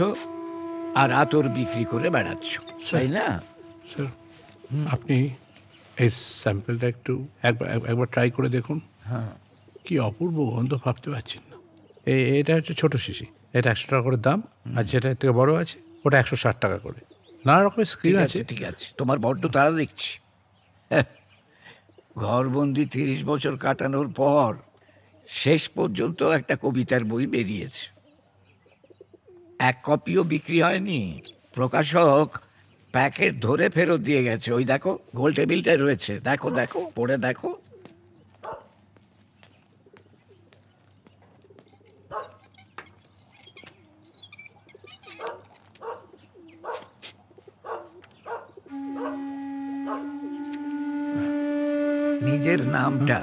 আর আতর বিক্রি করে বেড়াচ্ছ, তাই না? স্যার, আপনি এই স্যাম্পলটা একটু একবার ট্রাই করে দেখুন। হ্যাঁ, কি অপূর্ব গন্ধ, ভাবতে পারছেন না। এটা হচ্ছে ছোট শিশি, এটা 100 টাকা করে দাম, আর যেটা এর থেকে বড় আছে ওটা 160 টাকা করে। নানা রকমের স্ক্রিন আছে। ঠিক আছে, তোমার বড্ড তাড়া দেখছি। ঘরবন্দি 30 বছর কাটানোর পর শেষ পর্যন্ত একটা কবিতার বই বেরিয়েছে, এক কপিও বিক্রি হয়নি। প্রকাশক প্যাকেট ধরে ফেরত দিয়ে গেছে। ওই দেখো, গোল টেবিলটায় রয়েছে, দেখো দেখো, পড়ে দেখো। নিজের নামটা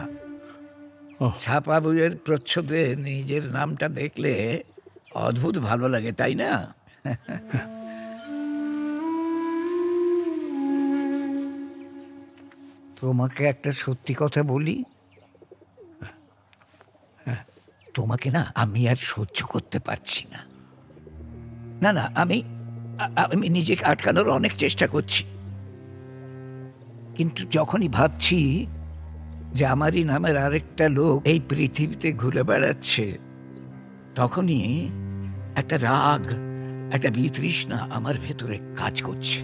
ছাপা বইয়ের প্রচ্ছদে নিজের নামটা দেখলে অদ্ভুত ভালো লাগে, তাই না? তোমাকে একটা সত্যি কথা বলি, তোমাকে না আমি আর সহ্য করতে পারছি না। না না, আমি নিজেকে আটকানোর অনেক চেষ্টা করছি, কিন্তু যখনই ভাবছি যে আমারই নামের আরেকটা লোক এই পৃথিবীতে ঘুরে বেড়াচ্ছে, তখনই একটা রাগ, একটা বিতৃষ্ণা আমার ভেতরে কাজ করছে।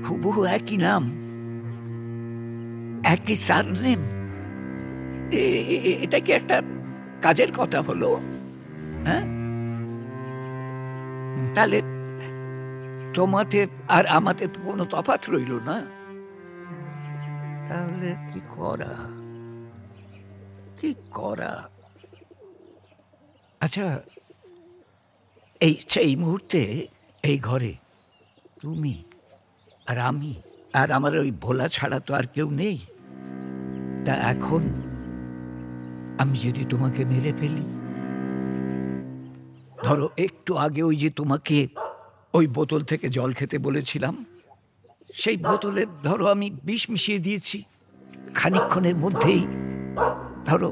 হুবহু একই নাম, একই সারনেম। এটা কি একটা কাজের কথা হলো? হ্যাঁ, তাহলে তোমাতে আর আমাতে তো কোনো তফাৎ রইল না। তাহলে কি করা? আচ্ছা, এই মুহূর্তে এই ঘরে তুমি আর আমি আর আমার ওই ভোলা ছাড়া তো আর কেউ নেই। তা এখন আমি যদি তোমাকে মেরে ফেলি, ধরো একটু আগে ওই যে তোমাকে ওই বোতল থেকে জল খেতে বলেছিলাম, সেই বোতলে ধরো আমি বিষ মিশিয়ে দিয়েছি, খানিকক্ষণের মধ্যেই ধরো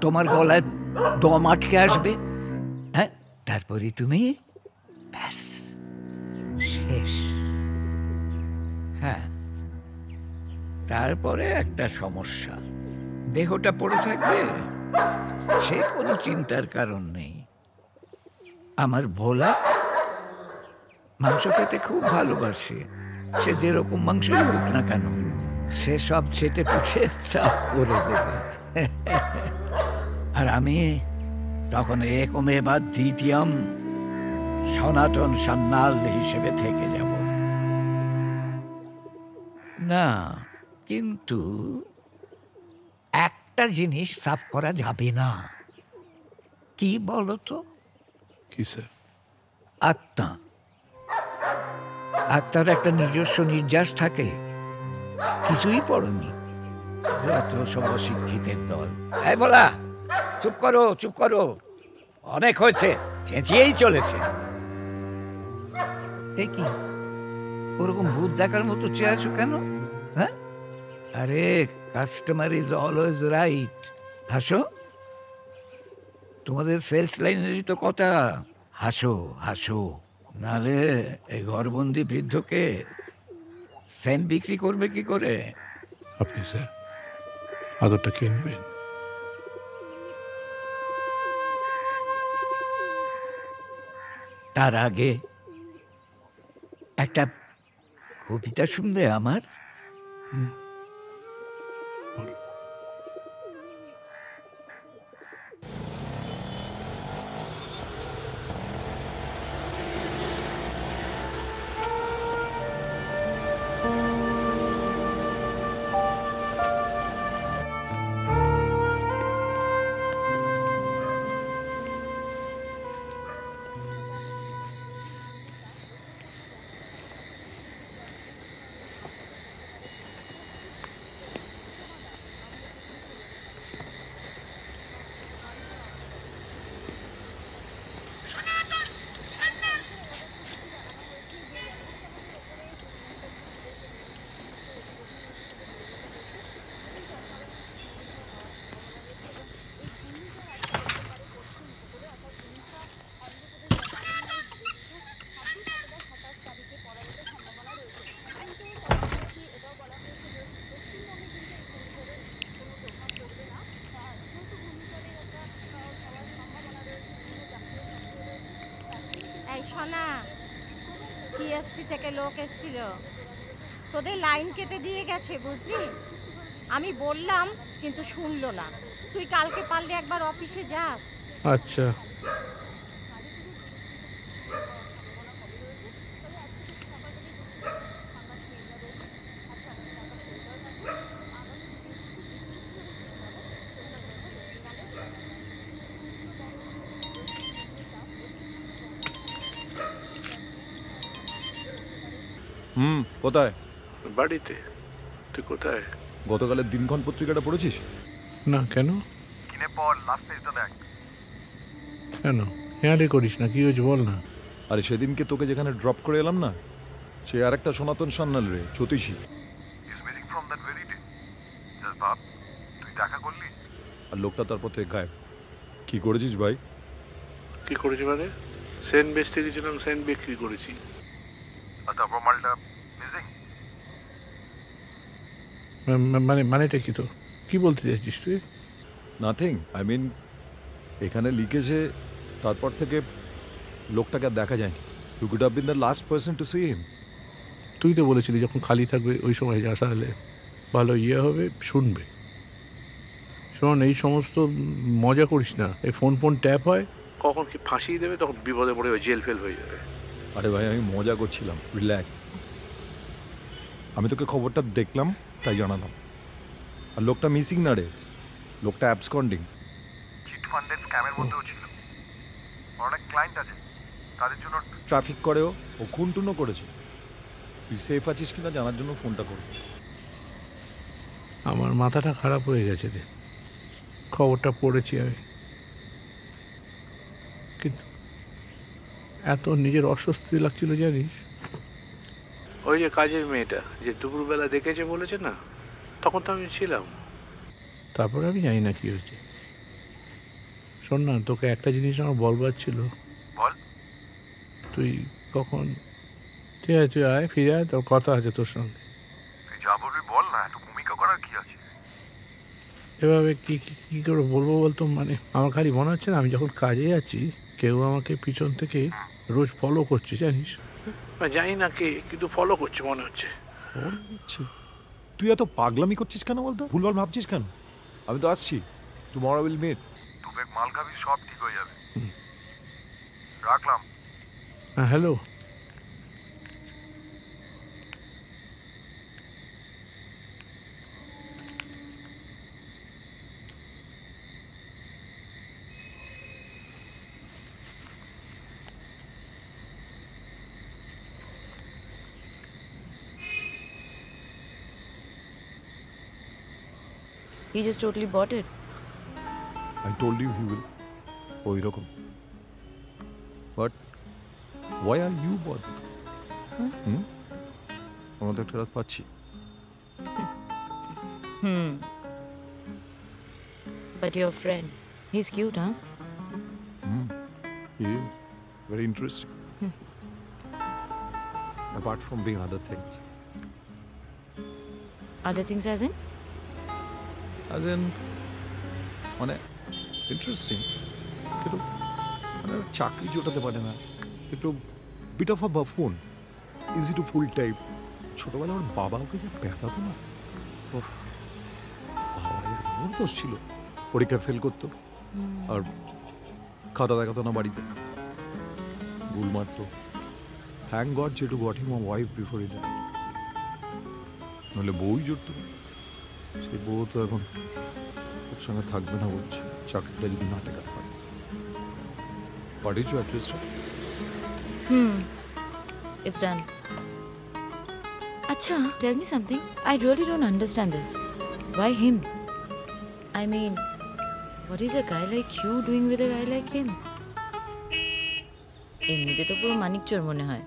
তোমার গলায় দম আটকে আসবে। হ্যাঁ, তারপরে তুমি ব্যাস শেষ। হ্যাঁ, তারপরে একটা সমস্যা, দেহটা পড়ে থাকবে, সে কোনো চিন্তার কারণ নেই। আমার ভোলা মাংস খেতে খুব ভালোবাসে, সে যেরকম মাংসই হোক না কেন, সে সব ছেটে পুছে সাফ করে দেবে। আর আমি তখন একমেবা দ্বিতীয়ম সনাতন সান্যাল হিসেবে থেকে যাব। না, কিন্তু একটা জিনিস সাফ করা যাবে না। কি বলো তো? কি স্যার? আত্মা। আত্মার একটা নিজস্ব নির্যাস থাকে। কিছুই পড়নি, যত সব অশিক্ষিতের দল। এই বলা, চুপ করো, অনেক হয়েছে, চেঁচিয়েই চলেছে। এই কি ওরকম ভূত দেখার মতো চেয়ে আছো কেন? হ্যাঁ, আরে কাস্টমার ইজ অলওয়েজ রাইট। হাসো, তোমাদের সেলস লাইনেরই তো কথা। হাসো, নালে এই ঘরবন্দি বৃদ্ধকে সেন্ট বিক্রি করবে কি করে? আপনি স্যার আদরটা কিনবেন? তার আগে একটা কবিতা শুনবে আমার? সোনা, সিএসসি থেকে লোক এসেছিল, তোদের লাইন কেটে দিয়ে গেছে বুঝলি। আমি বললাম কিন্তু শুনলো না। তুই কালকে পারলে একবার অফিসে যাস। আচ্ছা। কোথায়? বাড়িতে। তুই কোথায়? গতকালের দিনক্ষণ পত্রিকাটা পড়েছিস? না, কেন? কিনে পড়, লাস্ট পেজটা দেখ। কেন হেয়ারে করিস না, কি হয়েছে বল না। আরে সেদিনকে তোকে যেখানে ড্রপ করে এলাম না, সে আর একটা সনাতন সান্যাল রে, জ্যোতিষী। Is missing from that very day. Just ভাব, তুই দেখা করলি আর লোকটা তারপর থেকে গায়েব। কি করেছিস ভাই? কি করেছি মানে? সেন্ট বেচতে গেছিলাম, সেন্ট বিক্রি করেছি। আর তারপর মালটা মিসিং। মানেটা কি? তো কি বলতে চাইছিস তুই? নাথিং, আই মিন এখানে লিখেছে তারপর থেকে লোকটাকে আর দেখা যায়নি। You could have been the last person to see him. তুই তো বলেছিলি যখন খালি থাকবে ওই সময় যা, তাহলে ভালো ইয়ে হবে, শুনবে। শোন, এই সমস্ত মজা করিস না। এই ফোন ট্যাপ হয়, কখন কি ফাঁসিয়ে দেবে, তখন বিপদে পড়ে জেল ফেল হয়ে যাবে। আরে ভাই, আমি মজা করছিলাম, রিল্যাক্স। আমি তোকে খবরটা দেখলাম তাই জানালাম। আর লোকটা মিসিং না রে, লোকটা অ্যাবসকন্ডিং। চিট ফান্ডের স্ক্যামের মধ্যেও ছিল। অনেক ক্লায়েন্ট আছে, তাদের জন্য ট্রাফিক করেও, ও খুনটুনও করেছে। তুই সেফ আছিস কিনা জানার জন্য ফোনটা করব। আমার মাথাটা খারাপ হয়ে গেছে রে, খবরটা পড়েছি আমি, কিন্তু এত নিজের অস্বস্তি লাগছিল জানিস। ওই যে কাজের মেয়েটা যে দুপুরবেলা দেখেছে বলেছে না, তখন তো আমি ছিলাম। তারপরে আমি জানি না কি হয়েছে। শোন না, তোকে একটা জিনিস আমার বলবার ছিল। বল। তুই কখন? ঠিক আছে, তুই আয়, ফিরে আয়, তোর কথা আছে তোর সঙ্গে। তুই যা বলবি বল না, একটু ভূমিকা করার কি আছে? এভাবে কি কি করে বলবো বলতো? মানে আমার খালি মনে হচ্ছে না, আমি যখন কাজে যাচ্ছি কেউ আমাকে পিছন থেকে রোজ ফলো করছে, জানিস। জানি না কে, কিন্তু ফলো করছে মনে হচ্ছে। তুই এত পাগলামি করছিস কেন বলতো? ভুলভাল ভাবছিস কেন? আমি তো আসছি, টুমরো উইল মিট। তুই মাল খাবি, সব ঠিক হয়ে যাবে। রাখলাম। হ্যাঁ, hello. He just totally bought it. I told you he will. ওই রকম। But why are you bothered? আমরা তো একটা রাত পাচ্ছি। But your friend, he's cute, huh? He is very interesting. Apart from being other things. Other things as in? As in, মানে interesting, কিন্তু মানে চাকরি জোটাতে পারে না, একটু bit of a buffoon, easy to fool type. ছোটবেলায় আমার বাবা ওকে যে ব্যথাতো না, ওর দোষ ছিল। পরীক্ষা ফেল করতো আর খাতা দেখাতো না বাড়িতে, ভুল মারতো। থ্যাংক গড যেটু got him a wife before he died, নইলে বউই জুটতো। সেই বউ তো এখন ওর সঙ্গে থাকবে না বলছে, চাকরিটা যদি না টেকাতে পারে। What is your address? It's done. Acha, tell me something. I really don't understand this. Why him? I mean, what is a guy like you doing with a guy like him? এমনিতে তো পুরো মানিক চোর মনে হয়।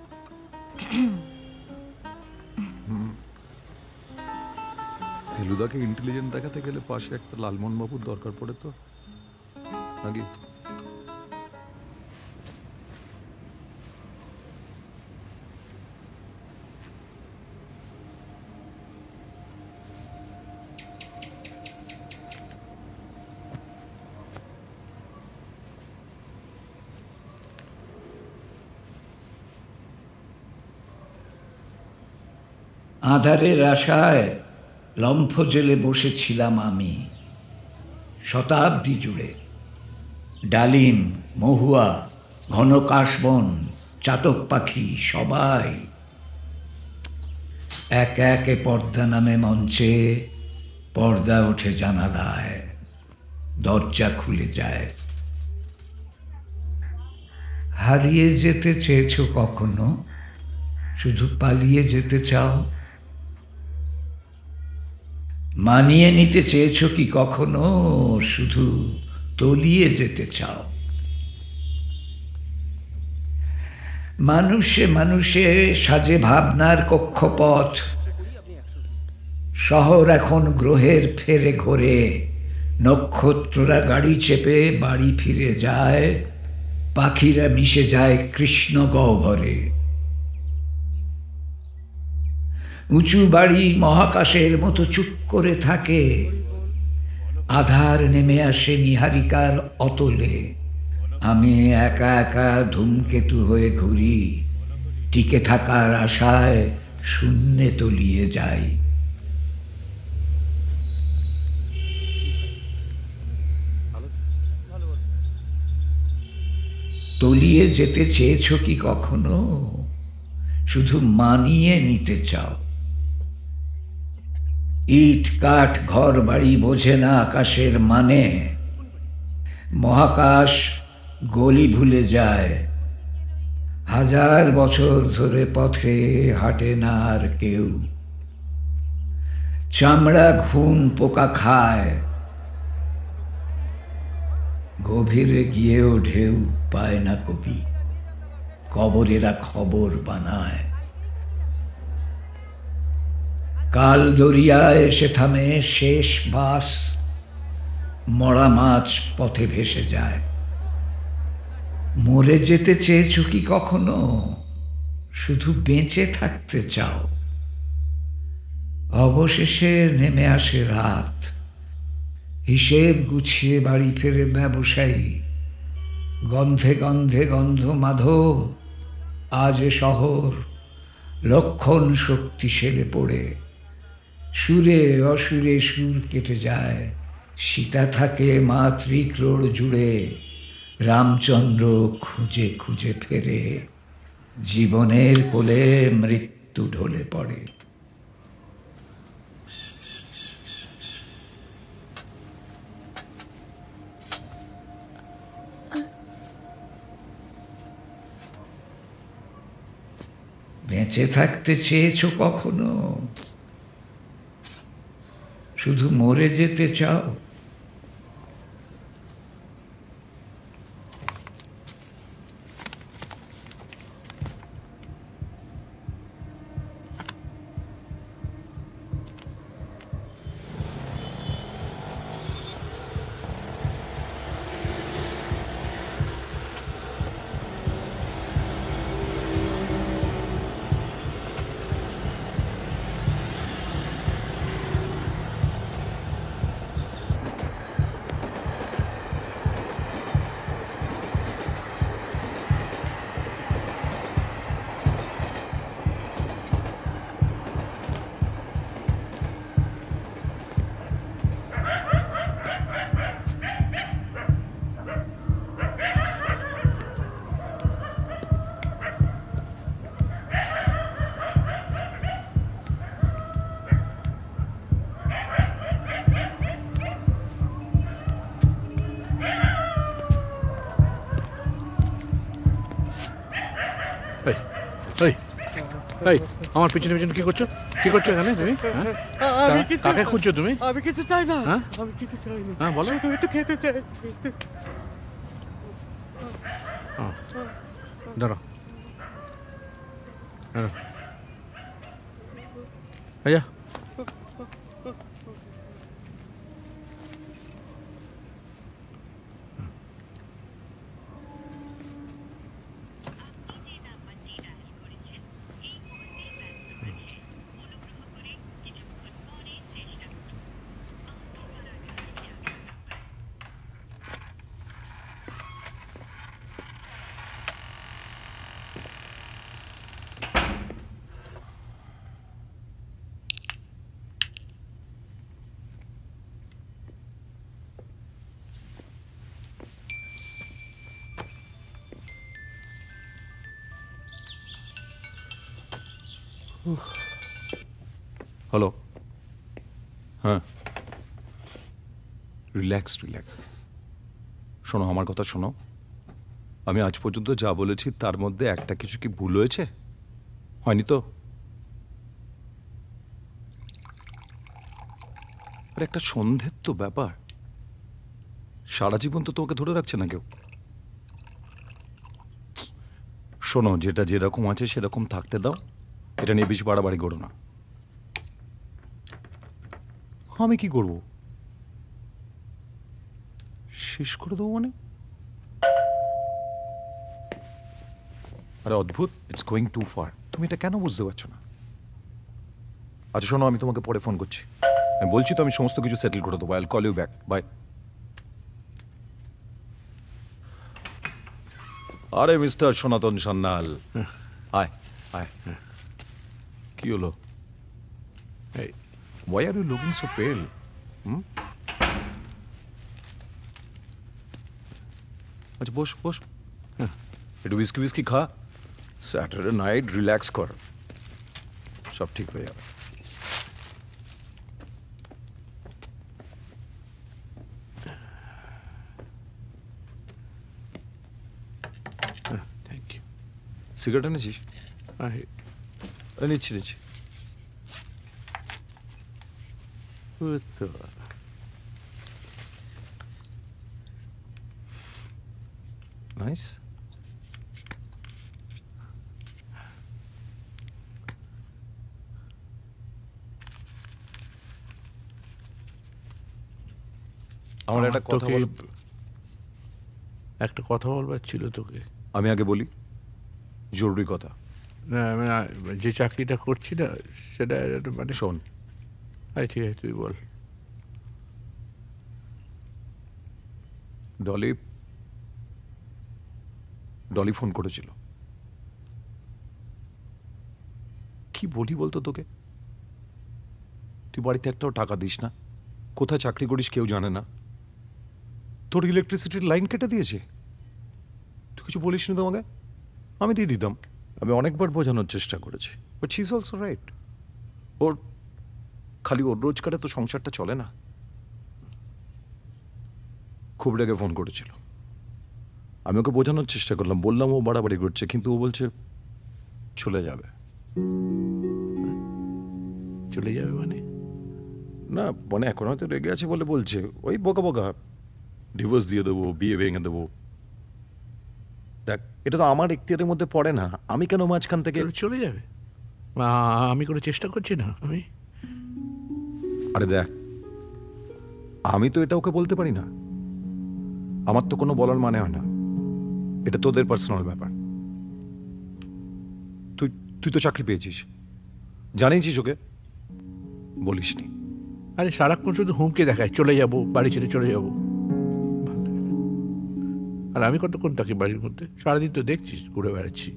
ফেলুদাকে intelligent দেখাতে গেলে পাশে একটা লালমোহন বাবুর দরকার পড়ে তো, নাকি? আধারের আশায় লম্ফ জেলে বসেছিলাম আমি শতাব্দী জুড়ে। ডালিম, মহুয়া, ঘন কাশবন, চাতক পাখি সবাই একে একে পর্দা নামে মঞ্চে, পর্দা ওঠে জানালায়, দরজা খুলে যায়। হারিয়ে যেতে চেয়েছো কখনো, শুধু পালিয়ে যেতে চাও? মানিয়ে নিতে চেয়েছো কি কখনো, শুধু তলিয়ে যেতে চাও? মানুষে মানুষে সাজে ভাবনার কক্ষপথ, শহর এখন গ্রহের ফেরে ঘোরে, নক্ষত্ররা গাড়ি চেপে বাড়ি ফিরে যায়, পাখিরা মিশে যায় কৃষ্ণ গহ্বরে। উঁচু বাড়ি মহাকাশের মতো চুপ করে থাকে, আধার নেমে আসে নিহারিকার অতলে। আমি একা একা ধূমকেতু হয়ে ঘুরি, টিকে থাকার আশায় শূন্যে তলিয়ে যাই। তলিয়ে যেতে চেয়েছো কি কখনো, শুধু মানিয়ে নিতে চাও? ইট কাঠ ঘর বাড়ি বোঝে না আকাশের মানে, মহাকাশ গলি ভুলে যায়। হাজার বছর ধরে পথে হাঁটে না আর কেউ, চামড়া ঘুম পোকা খায়, গভীরে গিয়েও ঢেউ পায় না কবি, কবরেরা খবর বানায়। কাল দরিয়ায় এসে থামে শেষ বাস, মরা মাছ পথে ভেসে যায়। মরে যেতে চেয়েছো কি কখনো, শুধু বেঁচে থাকতে চাও? অবশেষে নেমে আসে রাত, হিসেব গুছিয়ে বাড়ি ফেরে ব্যবসায়ী। গন্ধে গন্ধে গন্ধ মাধব, আজ শহর লক্ষণ শক্তি সেরে পড়ে। সুরে অসুরে সুর কেটে যায়, সীতা থাকে মাতৃক্রোড় জুড়ে। রামচন্দ্র খুঁজে খুঁজে ফেরে, জীবনের কোলে মৃত্যু ঢলে পড়ে। বেঁচে থাকতে চেয়েছো কখনো, শুধু মরে যেতে চাও? এই আমার পিছনে পিছনে কি করছো? কি করছো এখানে তুমি? কাকে খুঁজছো তুমি? আমি কিছু চাই না, হ্যাঁ? আমি কিছু চাই না। হ্যাঁ, বলো। শুধু একটু খেতে চাই। দাঁড়াও, আচ্ছা হ্যালো, হ্যাঁ, রিল্যাক্স রিল্যাক্স। শোনো, আমার কথা শোনো। আমি আজ পর্যন্ত যা বলেছি তার মধ্যে একটা কিছু কি ভুল হয়েছে? হয়নি তো? আর একটা সন্ধ্যের তো ব্যাপার, সারা জীবন তো তোমাকে ধরে রাখছে না কেউ। শোনো, যেটা যেরকম আছে সেরকম থাকতে দাও, এটা নিয়ে বেশি বাড়াবাড়ি করো না। আমি কি করব? শেষ করে দেবো মানে? আরে অদ্ভুত, ইটস গোয়িং টু ফার। তুমি এটা কেন বুঝতে পারছো না? আচ্ছা শোনো, আমি তোমাকে পরে ফোন করছি। আমি বলছি তো আমি সমস্ত কিছু সেটেল করে দেবো। I will call you back. Bye. আরে মিস্টার সনাতন সান্যাল, আয় আয়। কি হলো? Why are you looking so pale? আচ্ছা বস বস, একটু বিস্কি বিস্কি খা। স্যাটারডে নাইট রিল্যাক্স কর, সব ঠিক হয়ে যাবে। Thank you. সিগারেট এনেছিস? নিচ্ছি নিচ্ছি। নাইস। আমার একটা কথা বল। একটা কথা বলবার ছিল তোকে। আমি আগে বলি, জরুরি কথা। না মানে যে চাকরিটা করছি না সেটা মানে শোন। ঠিক আছে তুই বল। ডলি ফোন করেছিল। কি বলি বলতো তোকে? তুই বাড়িতে একটাও টাকা দিস না, কোথায় চাকরি করিস কেউ জানে না, তোর ইলেকট্রিসিটির লাইন কেটে দিয়েছে। তুই কিছু বলিস নি তোমাকে? আমি দিয়ে দিতাম। আমি অনেকবার বোঝানোর চেষ্টা করেছি, but she is also right. ওর খালি ওর রোজগারে তো সংসারটা চলে না। খুব রেগে ফোন করেছিল। আমি ওকে বোঝানোর চেষ্টা করলাম, বললাম ও বাড়াবাড়ি করছে, কিন্তু ও বলছে চলে যাবে। চলে যাবে মানে? না মানে এখন হয়তো রেগে আছে বলে বলছে, ওই বোকা বোকা, ডিভোর্স দিয়ে দেবো, বিয়ে ভেঙে দেবো। দেখ, এটা তো আমার এখতিয়ারের মধ্যে পড়ে না। আমি কেন মাঝখান থেকে? চলে যাবে? আমি কোনো চেষ্টা করছি না। আমি আরে দেখ, আমি তো এটা ওকে বলতে পারি না। আমার তো কোনো বলার মানে হয় না, এটা তোদের পার্সোনাল ব্যাপার। তুই তো চাকরি পেয়েছিস, জানিয়েছিস ওকে? বলিসনি। আরে সারাক্ষণ শুধু হুমকে দেখায়, চলে যাব, বাড়ি ছেড়ে চলে যাব। আর আমি কতক্ষণ থাকি বাড়ির মধ্যে? সারাদিন তো দেখছিস ঘুরে বেড়াচ্ছি।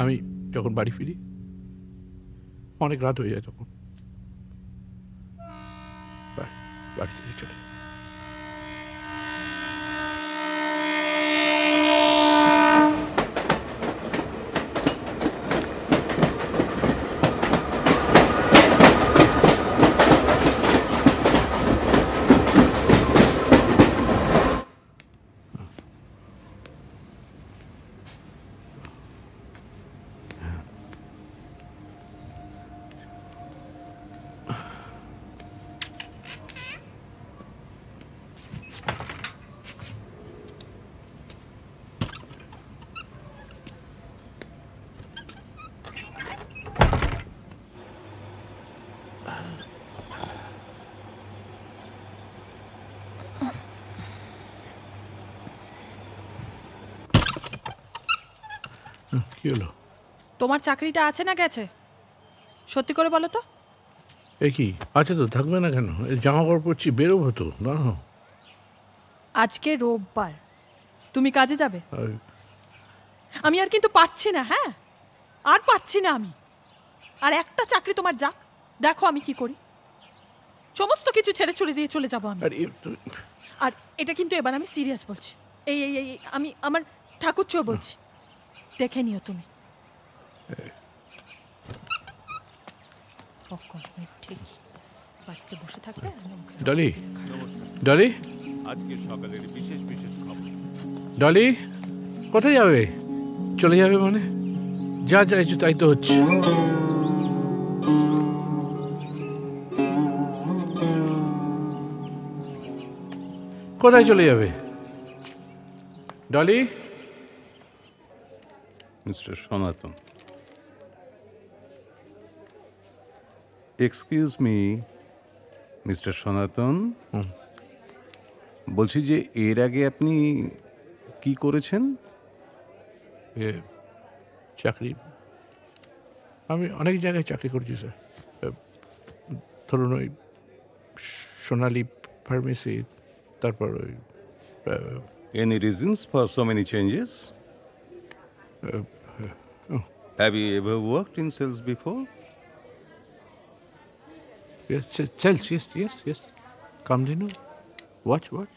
আমি যখন বাড়ি ফিরি অনেক রাত হয়ে যায়, তখন বাড়ি ছেড়ে চলে যাই। কি হলো? তোমার চাকরিটা আছে না গেছে? সত্যি করে বলো তো। এ কি আছে তো, থাকবে না কেন? জামা কাপড় পরছি, বেরোবো তো। না আজকে রোববার, তুমি কাজে যাবে? আমি আর কিন্তু পারছি না। হ্যাঁ, আর পারছি না আমি। আর একটা চাকরি তোমার যাক, দেখো আমি কি করি। সমস্ত কিছু ছেড়ে ছুড়ে দিয়ে চলে যাবো আমি। আর এটা কিন্তু এবার আমি সিরিয়াস বলছি। এই এই এই আমি আমার ঠাকুরচো বলছি, দেখে নিও তুমি। ঠিকই বাড়িতে বসে থাকবে আমি ওকে ডলি ডলি আজকে সকালের বিশেষ বিশেষ খবর। ডলি কোথায় যাবে? চলে যাবে মানে? যা চাইছো তাই তো হচ্ছে। কোথায় চলে যাবে ডলি? মিস্টার সনাতন, এক্সকিউজ মি মিস্টার সনাতন, বলছি যে এর আগে আপনি কি করেছেন? চাকরি আমি অনেক জায়গায় চাকরি করছি স্যার। ধরুন ওই সোনালী ফার্মেসি, তারপর ওই any reasons for so many changes? Have you ever worked in sales before? Sales, yes yes yes. Kamdhenu watch watch,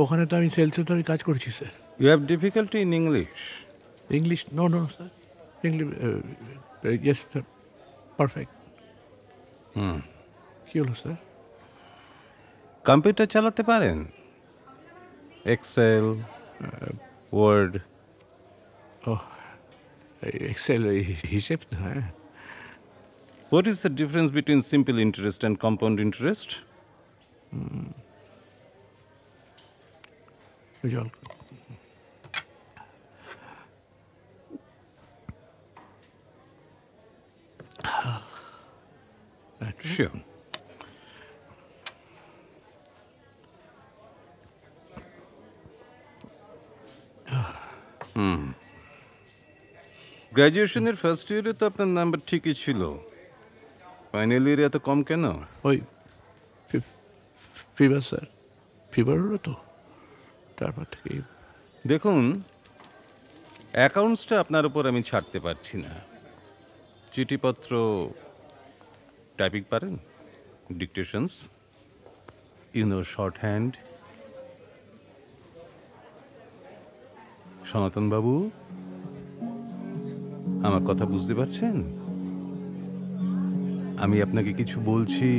ওখানে তো আমি সেলসে তো আমি কাজ করছি sir. You have difficulty in English? English no no sir, English yes sir, perfect. কী হলো স্যার? কম্পিউটার চালাতে পারেন? Excel, word? ও এক্সেল হিসেব তো, হ্যাঁ। What is the difference between simple interest and compound interest? জল Sure. গ্র্যাজুয়েশনের ফার্স্ট ইয়ারে তো আপনার নাম্বার ঠিকই ছিল, ফাইনাল ইয়ারে এত কম কেন? ওই ফিভার স্যার, ফিভার হলো তো, তারপর থেকে। দেখুন, অ্যাকাউন্টসটা আপনার উপর আমি ছাড়তে পারছি না। চিঠিপত্র টাইপিং পারেন? ডিকটেশনস, শর্ট হ্যান্ড? সনাতন বাবু, আমার কথা বুঝতে পারছেন? আমি আপনাকে কিছু বলছি।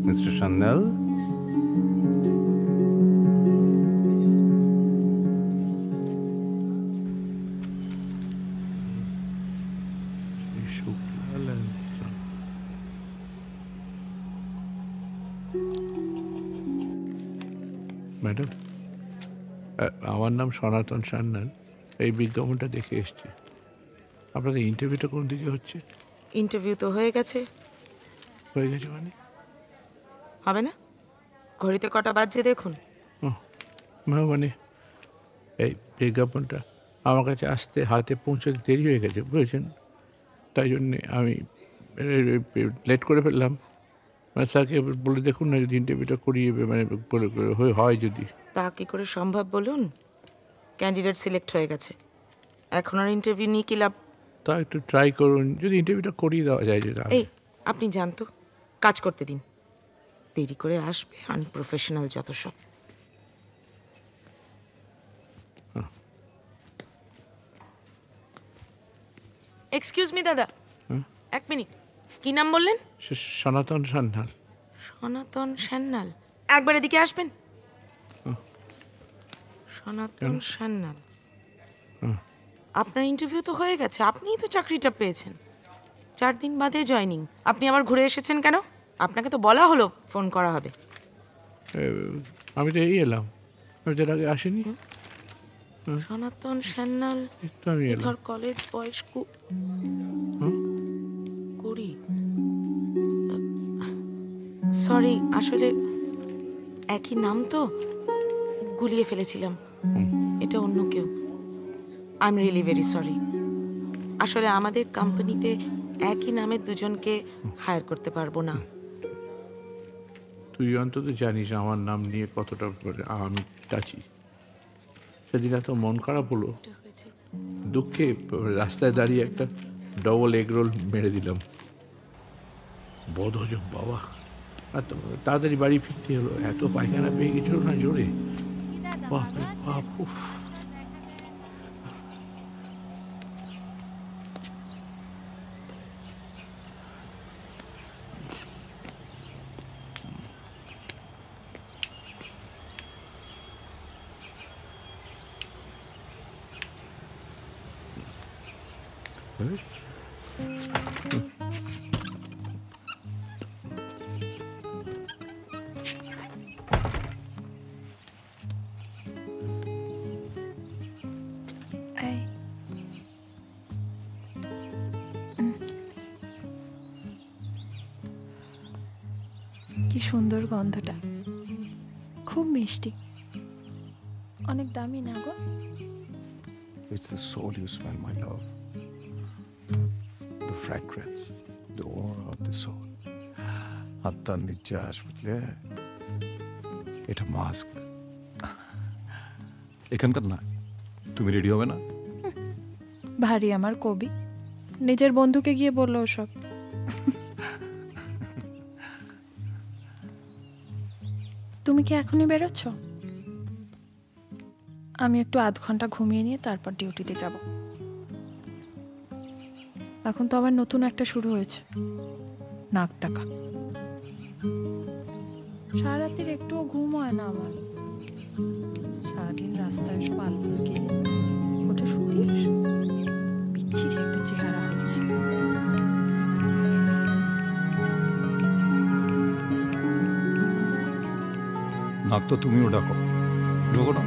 মিস্টার সান্যাল, ম্যাডাম, আমার নাম সনাতন সান্যাল, এই বিজ্ঞাপনটা দেখে এসছি। আপনাদের ইন্টারভিউটা কোন দিকে হচ্ছে? ইন্টারভিউ তো হয়ে গেছে। হয়ে গেছে মানে? হবে না? ঘড়িতে কটা বাজছে দেখুন। মানে এই বিজ্ঞাপনটা আমার কাছে আসতে হাতে পৌঁছতে দেরি হয়ে গেছে, বুঝেছেন? তাই জন্যে আমি লেট করে ফেললাম। মানে স্যারকে বলে দেখুন না, যদি ইন্টারভিউটা করিয়ে মানে বলে হয় যদি। তা কি করে সম্ভব বলুন? ক্যান্ডিডেট সিলেক্ট হয়ে গেছে, এখন আর ইন্টারভিউ নিয়ে কি লাভ? তা একটু ট্রাই করুন, যদি ইন্টারভিউটা করিয়ে দেওয়া যায়। যেটা এই আপনি জানতো, কাজ করতে দিন। দেরি করে আসবে, আনপ্রফেশনাল যত সব। এক্সকিউজ মি দাদা, এক মিনিট, কি নাম বললেন? সনাতন সান্যাল। সনাতন সান্যাল, একবার এদিকে আসবেন। সনাতন সান্যাল, আপনার ইন্টারভিউ তো হয়ে গেছে, আপনিই তো চাকরিটা পেয়েছেন। 4 দিন বাদে জয়েনিং, আপনি আবার ঘুরে এসেছেন কেন? আপনাকে তো বলা হলো ফোন করা হবে। আমি তো এই এলাম, আমি তার আগে আসিনি। সনাতন সান্যাল, ধর কলেজ বয়স 20। সরি, আসলে একই নাম তো, গুলিয়ে ফেলেছিলাম। এটা অন্য কেউ। I am really very sorry. আসলে আমাদের কোম্পানিতে একই নামের দুজনকে হায়ার করতে পারবো না। তুই অন্তত জানিস আমার নাম নিয়ে কতটা আমি টাচি। সেদিন এত মন খারাপ হলো, দুঃখে রাস্তায় দাঁড়িয়ে একটা ডবল এগ রোল মেরে দিলাম। বদহজম বাবা, আর তাড়াতাড়ি বাড়ি ফিরতে হলো, এত পায়খানা পেয়ে গেছিল না জোরে। বাপরে বাপ, উফ। কি সুন্দর গন্ধটা, খুব মিষ্টি, অনেক দামি না গো? It's the soul you smell, my love. The fragrance, the aura of the soul. আত্মার নিঃশ্বাস, বুঝলে? এটা মাস্ক। এখানকার না, তুমি রেডি হবে না? ভারী আমার কবি, নিজের বন্ধুকে গিয়ে বললো ওসব। তুমি কি এখনই বেরোচ্ছ? আমি একটু আধ ঘন্টা ঘুমিয়ে নিয়ে তারপর ডিউটিতে যাব। এখন তো আবার নতুন একটা শুরু হয়েছে, নাক ডাকা। সারারাত্রির একটুও ঘুম হয় না আমার। সারাদিন রাস্তায় সব আলো গেলে ওটা শরীর বিচ্ছিরি একটা চেহারা হচ্ছে। নাক তো তুমিও ডাকো, ঢোকো না?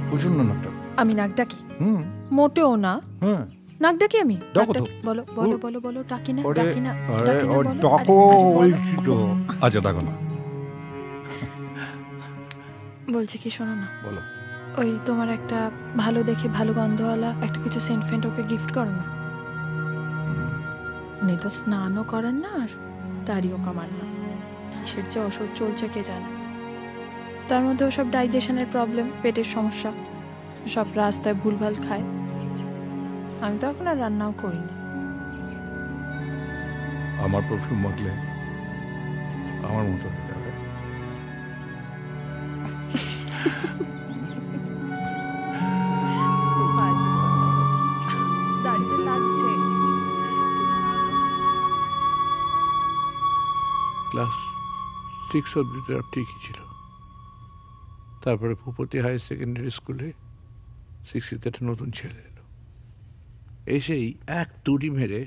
প্রচন্ড নাক ডাকো। আমি নাক ডাকি? মোটেও না। নাক ডাকি আমি? ডাকো তো। বলো বলো বলো বলো, ডাকি না ডাকি না ডাকি না, বলো। ডাকো বলছি তো। আচ্ছা ডাকো না। বলছি কি, শোনো না। বলো। ওই তোমার একটা ভালো দেখে ভালো গন্ধওয়ালা একটা কিছু সেন্ট ফেন্ট ওকে গিফট করো না। উনি তো স্নানও করেন না আর দাড়িও কামান না। কিসের যে ওষুধ চলছে কে জানে। তার মধ্যে ওসব ডাইজেশনের প্রবলেম, পেটের সমস্যা, সব রাস্তায় ভুলভাল খায়। আমি তো এখন আর রান্নাও করি না। আমার পারফিউম মাখলে আমার মতো হয়ে যাবে। ক্লাস 6 অব্দি তো ঠিকই ছিল। তারপরে ভূপতি হায়ার সেকেন্ডারি স্কুলে 60তে একটা নতুন ছেলে এলো। এসেই এক তুড়ি মেরে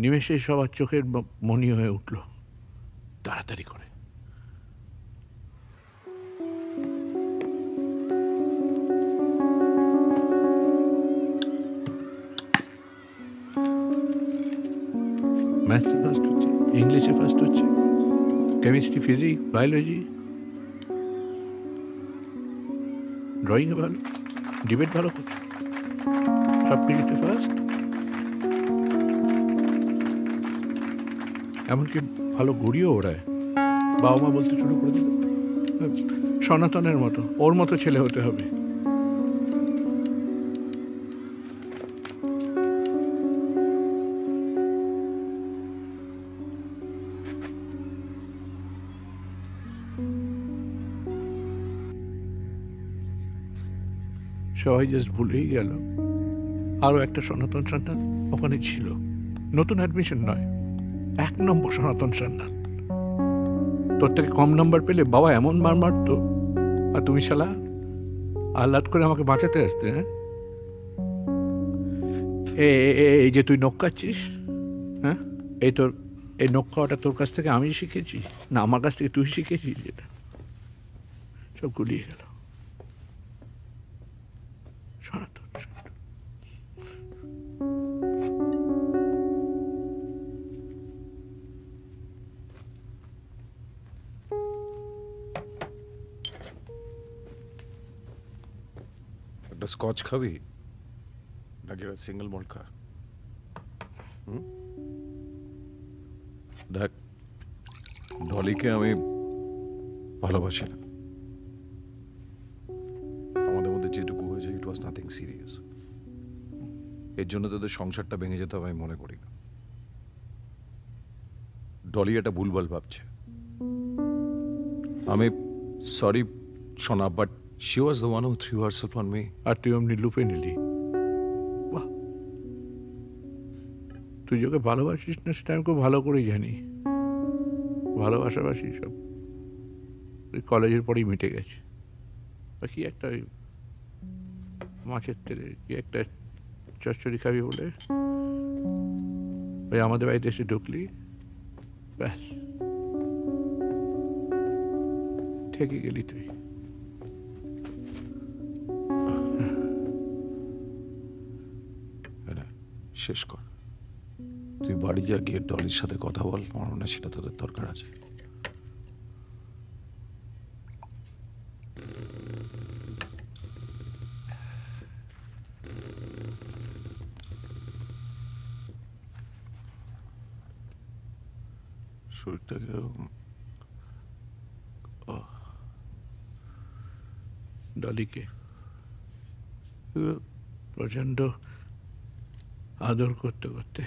নিমেষে সবার চোখের মনি হয়ে উঠল তাড়াতাড়ি করে। ম্যাথসে ফার্স্ট হচ্ছে, ইংলিশে ফার্স্ট হচ্ছে, কেমিস্ট্রি, ফিজিক্স, বায়োলজি, ড্রয়িংয়ে ভালো, ডিবেট ভালো করছে, সব কিছুতে ফার্স্ট। এমনকি ভালো ঘুড়িও ওড়ায়। বাবা মা বলতে শুরু করে দিল সনাতনের মতো, ওর মতো ছেলে হতে হবে। সবাই জাস্ট ভুলেই গেল আরও একটা সনাতন সন্তান ওখানে ছিল। নতুন অ্যাডমিশন নয়, 1 নম্বর সনাতন সন্তান। তোর থেকে কম নাম্বার পেলে বাবা এমন মার মারতো, আর তুমি শালা আহ্লাদ করে আমাকে বাঁচাতে আসতে। হ্যাঁ, এই যে তুই নখ কাটছিস, হ্যাঁ, এই নখ খাওয়াটা তোর কাছ থেকে আমি শিখেছি না আমার কাছ থেকে তুই শিখেছিস? যেটা সব গুলিয়ে গেল। সনাতন সন্তান। একটা স্কচ খাবি নাকি একটা সিঙ্গেল মল্ট খা? দেখ, ডলিকে আমি ভালোবাসি না। আমাদের মধ্যে যেটুকু হয়েছে, ইট ওয়াজ নাথিং সিরিয়াস। এর জন্য তোদের সংসারটা ভেঙে যেতে হবে আমি মনে করি না। ডলি এটা ভুলভাল ভাবছে। আমি সরি সোনা, but she was the one who threw herself on me. আর তুই অমনি লুপে নিলি। বাহ, তুই যাকে ভালোবাসিস না সেটা আমি খুব ভালো করেই জানি। ভালোবাসাবাসি সব ওই কলেজের পরেই মিটে গেছে। বা কি একটা ওই মাছের তেলে কি একটা চচ্চড়ি খাবি বলে ওই আমাদের বাড়িতে এসে ঢুকলি, ব্যাস থেকে গেলি তুই। শেষ কর, তুই বাড়ি যা, গিয়ে ডলির সাথে কথা বল, আমার মনে হয় সেটা তোদের দরকার আছে। শরীরটা কিরকম? ডলিকে প্রচণ্ড আদর করতে করতে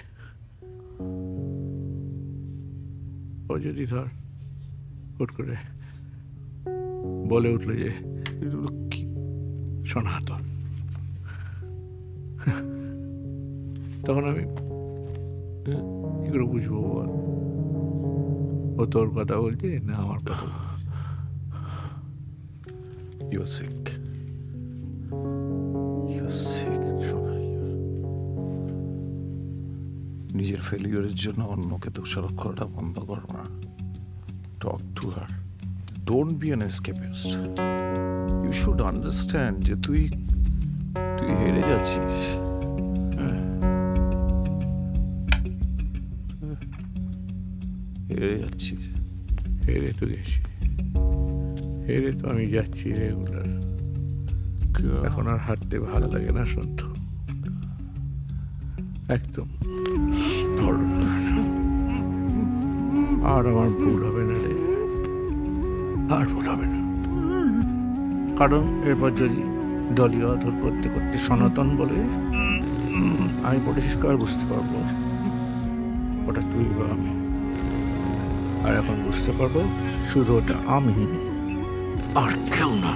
ও যদি ধর হুট করে বলে উঠলো যে সনাতন, তখন আমি কি করে বুঝবো বল ও তোর কথা বলছে না আমার কথা? You're sick. You're sick, Sonai. নিজের ফেলিওরের জন্য অন্যকে দোষারোপ করাটা বন্ধ কর না। Talk to her, don't be an escapist. You should understand যে তুই হেরে যাচ্ছিস। হেরে যাচ্ছিস। হেরে তো গেছি, হেরে তো আমি যাচ্ছি রেগুলার। এখন আর হাঁটতে ভালো লাগে না সন্তু, একদম। আর আমার ভুল হবে না রে, আর ভুল হবে না। কারণ এরপর যদি দলীয় আদর করতে করতে সনাতন বলে, আমি পরিষ্কার বুঝতে পারবো ওটা তুই বা আমি। আর এখন বুঝতে পারবো শুধু ওটা আমি আর কেউ না।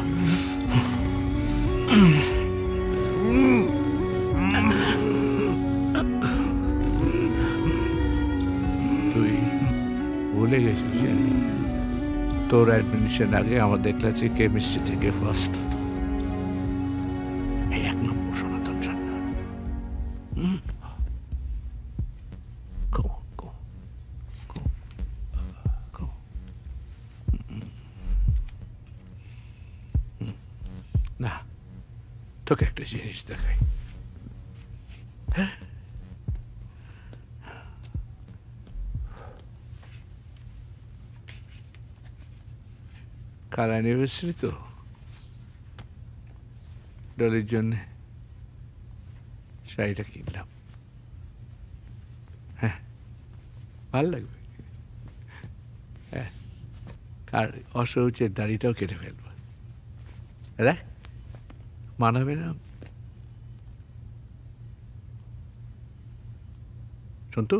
তুই ভুলে গেছিস যে তোর অ্যাডমিশন আগে আমাদের ক্লাসে কেমিস্ট্রি থেকে ফার্স্ট হতো। এই 1 নম্বর সনাতন জানা। না, তোকে একটা জিনিস দেখাই। কাল অ্যানিভার্সারি তো, ডলির জন্য শাড়িটা কিনলাম। হ্যাঁ, ভালো লাগবে। হ্যাঁ, আর অসৌচের দাড়িটাও কেটে ফেলবো। দেখ, মানাবে না সন্তু?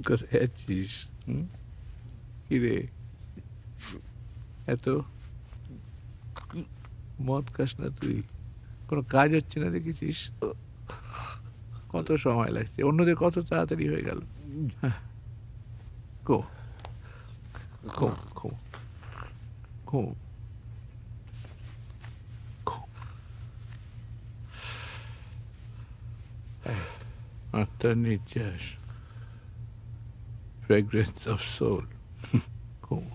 কোথায় যাচ্ছিস? কিরে, এত মদ খাস না তুই? কোনো কাজ হচ্ছে না দেখেছিস? কত সময় লাগছে, অন্যদের কত তাড়াতাড়ি হয়ে গেল। ঘুম ঘুম ঘুম ঘুম। আত্মার নির্যাস, fragrance of soul. ঘুম।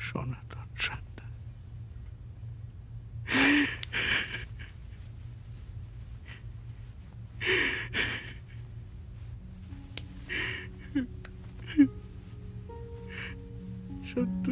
সনাতন সান্না। সত্য।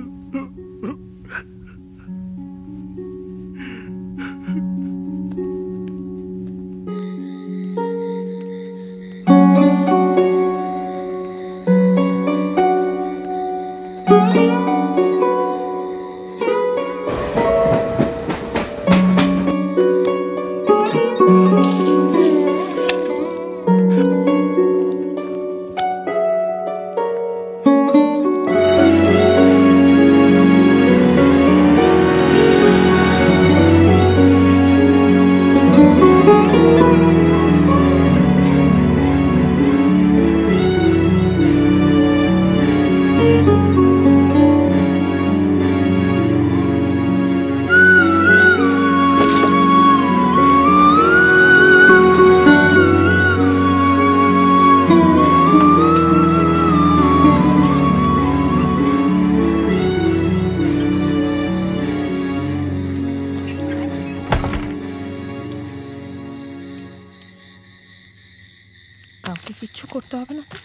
করতে হবে না তো,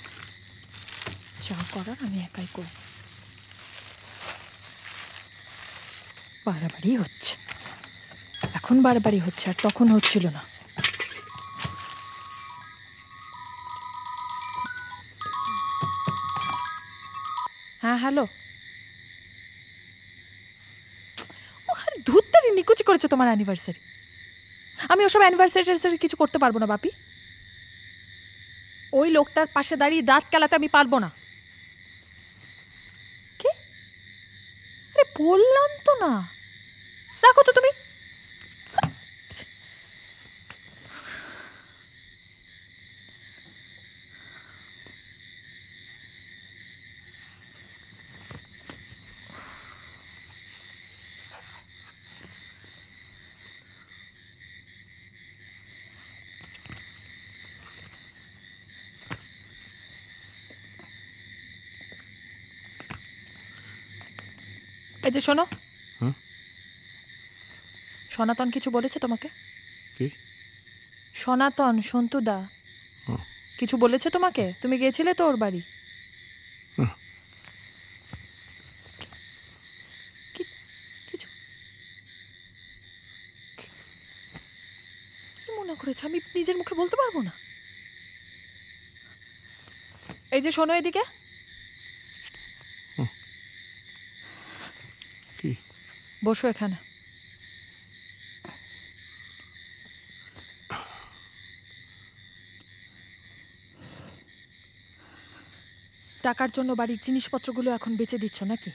যা করার আমি একাই করব। বাড়াবাড়ি হচ্ছে, এখন বাড়াবাড়ি হচ্ছে, আর তখন হচ্ছিল না। হ্যাঁ হ্যালো। ও আরে ধুত্তারি নিকুচি করেছে তোমার অ্যানিভার্সারি। আমি ওসব অ্যানিভার্সারি কিছু করতে পারবো না বাপি। ওই লোকটার পাশে দাঁড়িয়ে দাঁত কেলাতে আমি পারবো না। কি? আরে বললাম তো না, রাখো তো তুমি। এই যে শোনো, সনাতন কিছু বলেছে তোমাকে? কি? সনাতন, সন্তুদা কিছু বলেছে তোমাকে? তুমি গিয়েছিলে তো ওর বাড়ি? কিছু কি মনে করেছে আমি নিজের মুখে বলতে পারবো না? এই যে শোনো, এদিকে বসো এখানে। টাকার জন্য বাড়ির জিনিসপত্রগুলো এখন বেচে দিচ্ছ নাকি?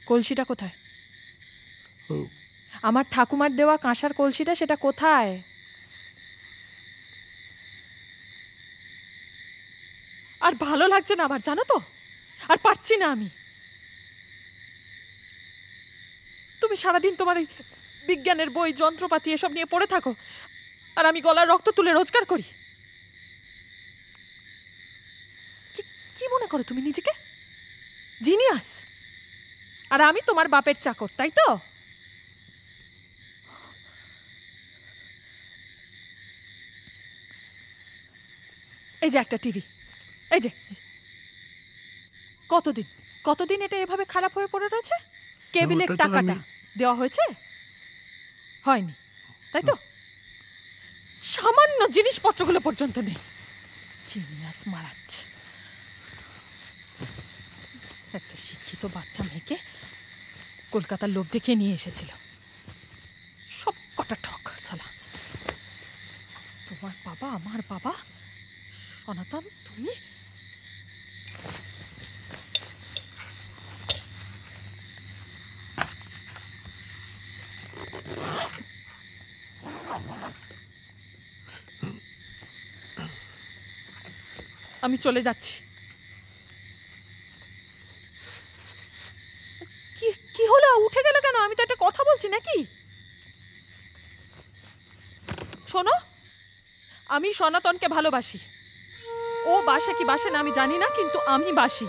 কলসিটা কোথায়? আমার ঠাকুমার দেওয়া কাঁসার কলসিটা, সেটা কোথায়? আর ভালো লাগছে না আমার, জানো তো, আর পারছি না আমি। তুমি সারাদিন তোমার এই বিজ্ঞানের বই, যন্ত্রপাতি এসব নিয়ে পড়ে থাকো, আর আমি গলার রক্ত তুলে রোজগার করি। কি মনে করো তুমি নিজেকে? জিনিয়াস। আর আমি তোমার বাপের চাকর, তাই তো? এই যে একটা টিভি, এই যে কতদিন এটা এভাবে খারাপ হয়ে পড়ে রয়েছে। কেবিলের টাকাটা দেওয়া হয়েছে? হয়নি, তাই তো? সামান্য জিনিসপত্রগুলো পর্যন্ত নেই। জিনিয়াস মারাচ্ছে। একটা শিক্ষিত বাচ্চা মেয়েকে কলকাতার লোভ দেখিয়ে নিয়ে এসেছিল, সব কটা ঠক সালা। তোমার বাবা, আমার বাবা, সনাতন, তুমি। আমি চলে যাচ্ছি। কি হলো? উঠে গেল কেন? আমি তো একটা কথা বলছি নাকি? শোনো, আমি সনাতনকে ভালোবাসি। ও বাসে কি বাসে না আমি জানি না, কিন্তু আমি বাসি।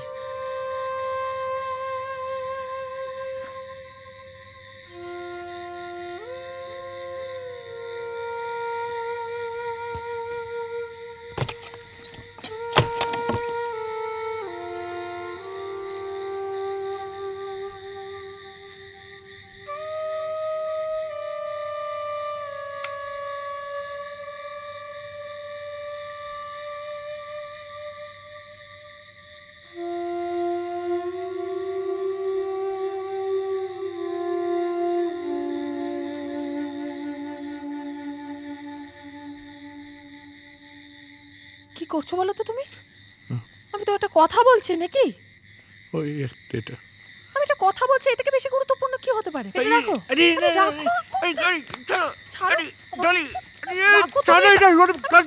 কি করছো বলো তো তুমি? আমি তো একটা কথা বলছি নাকি? ওই এটা আমি একটা কথা বলছি, এর থেকে বেশি গুরুত্বপূর্ণ কি হতে পারে? এটা রাখো।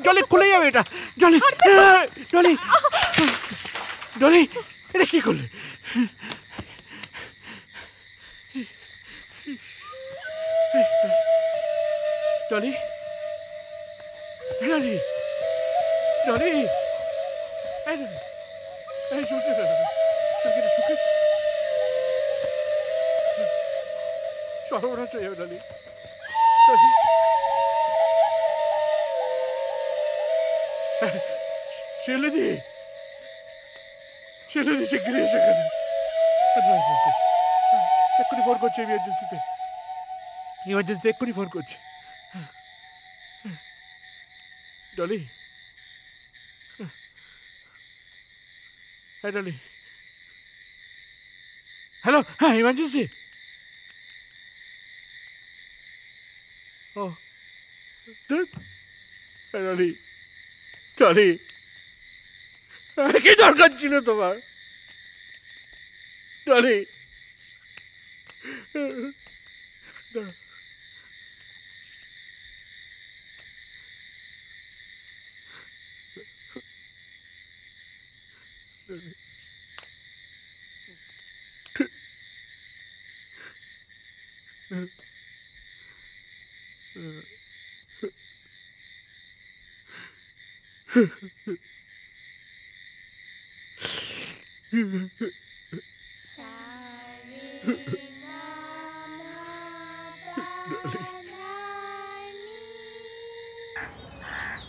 জলে খুলে যাবে এটা। জলি এটা কি করলে? জলি জলি জলি সর্বনাশ হয়ে যাবে জলি। জলি ছেলেদি শিগগিরি সেখানে এক্ষুনি ফোন করছি ইমার্জেন্সিতে এক্ষুনি ফোন করছি। ডলি, হ্যাঁ ডলি, হ্যালো, হ্যাঁ ইমার্জেন্সি। ও ডলি, ডলি, কি দরকার ছিল তোমার ডলি?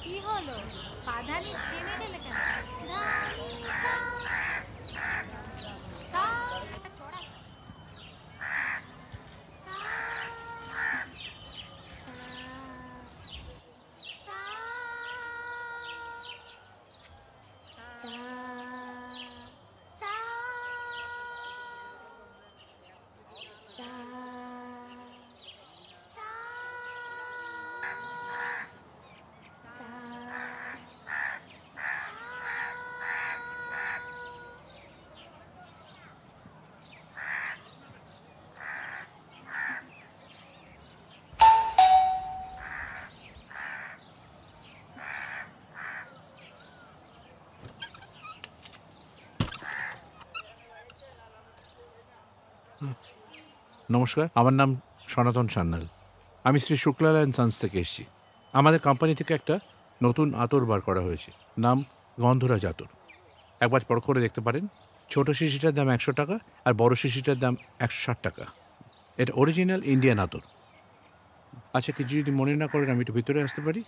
কি হলো? পাধানি থেমে গেলে কেন? একটা চড়া নমস্কার, আমার নাম সনাতন সান্যাল। আমি শ্রী শুক্লালা অ্যান্ড সন্স থেকে এসেছি। আমাদের কোম্পানি থেকে একটা নতুন আতর বার করা হয়েছে, নাম গন্ধরাজ আতর। একবার পর করে দেখতে পারেন। ছোট শিশিটার দাম 100 টাকা আর বড় শিশিটার দাম 160 টাকা। এটা অরিজিনাল ইন্ডিয়ান আতর। আচ্ছা, কিছু যদি মনে না করেন আমি একটু ভিতরে আসতে পারি?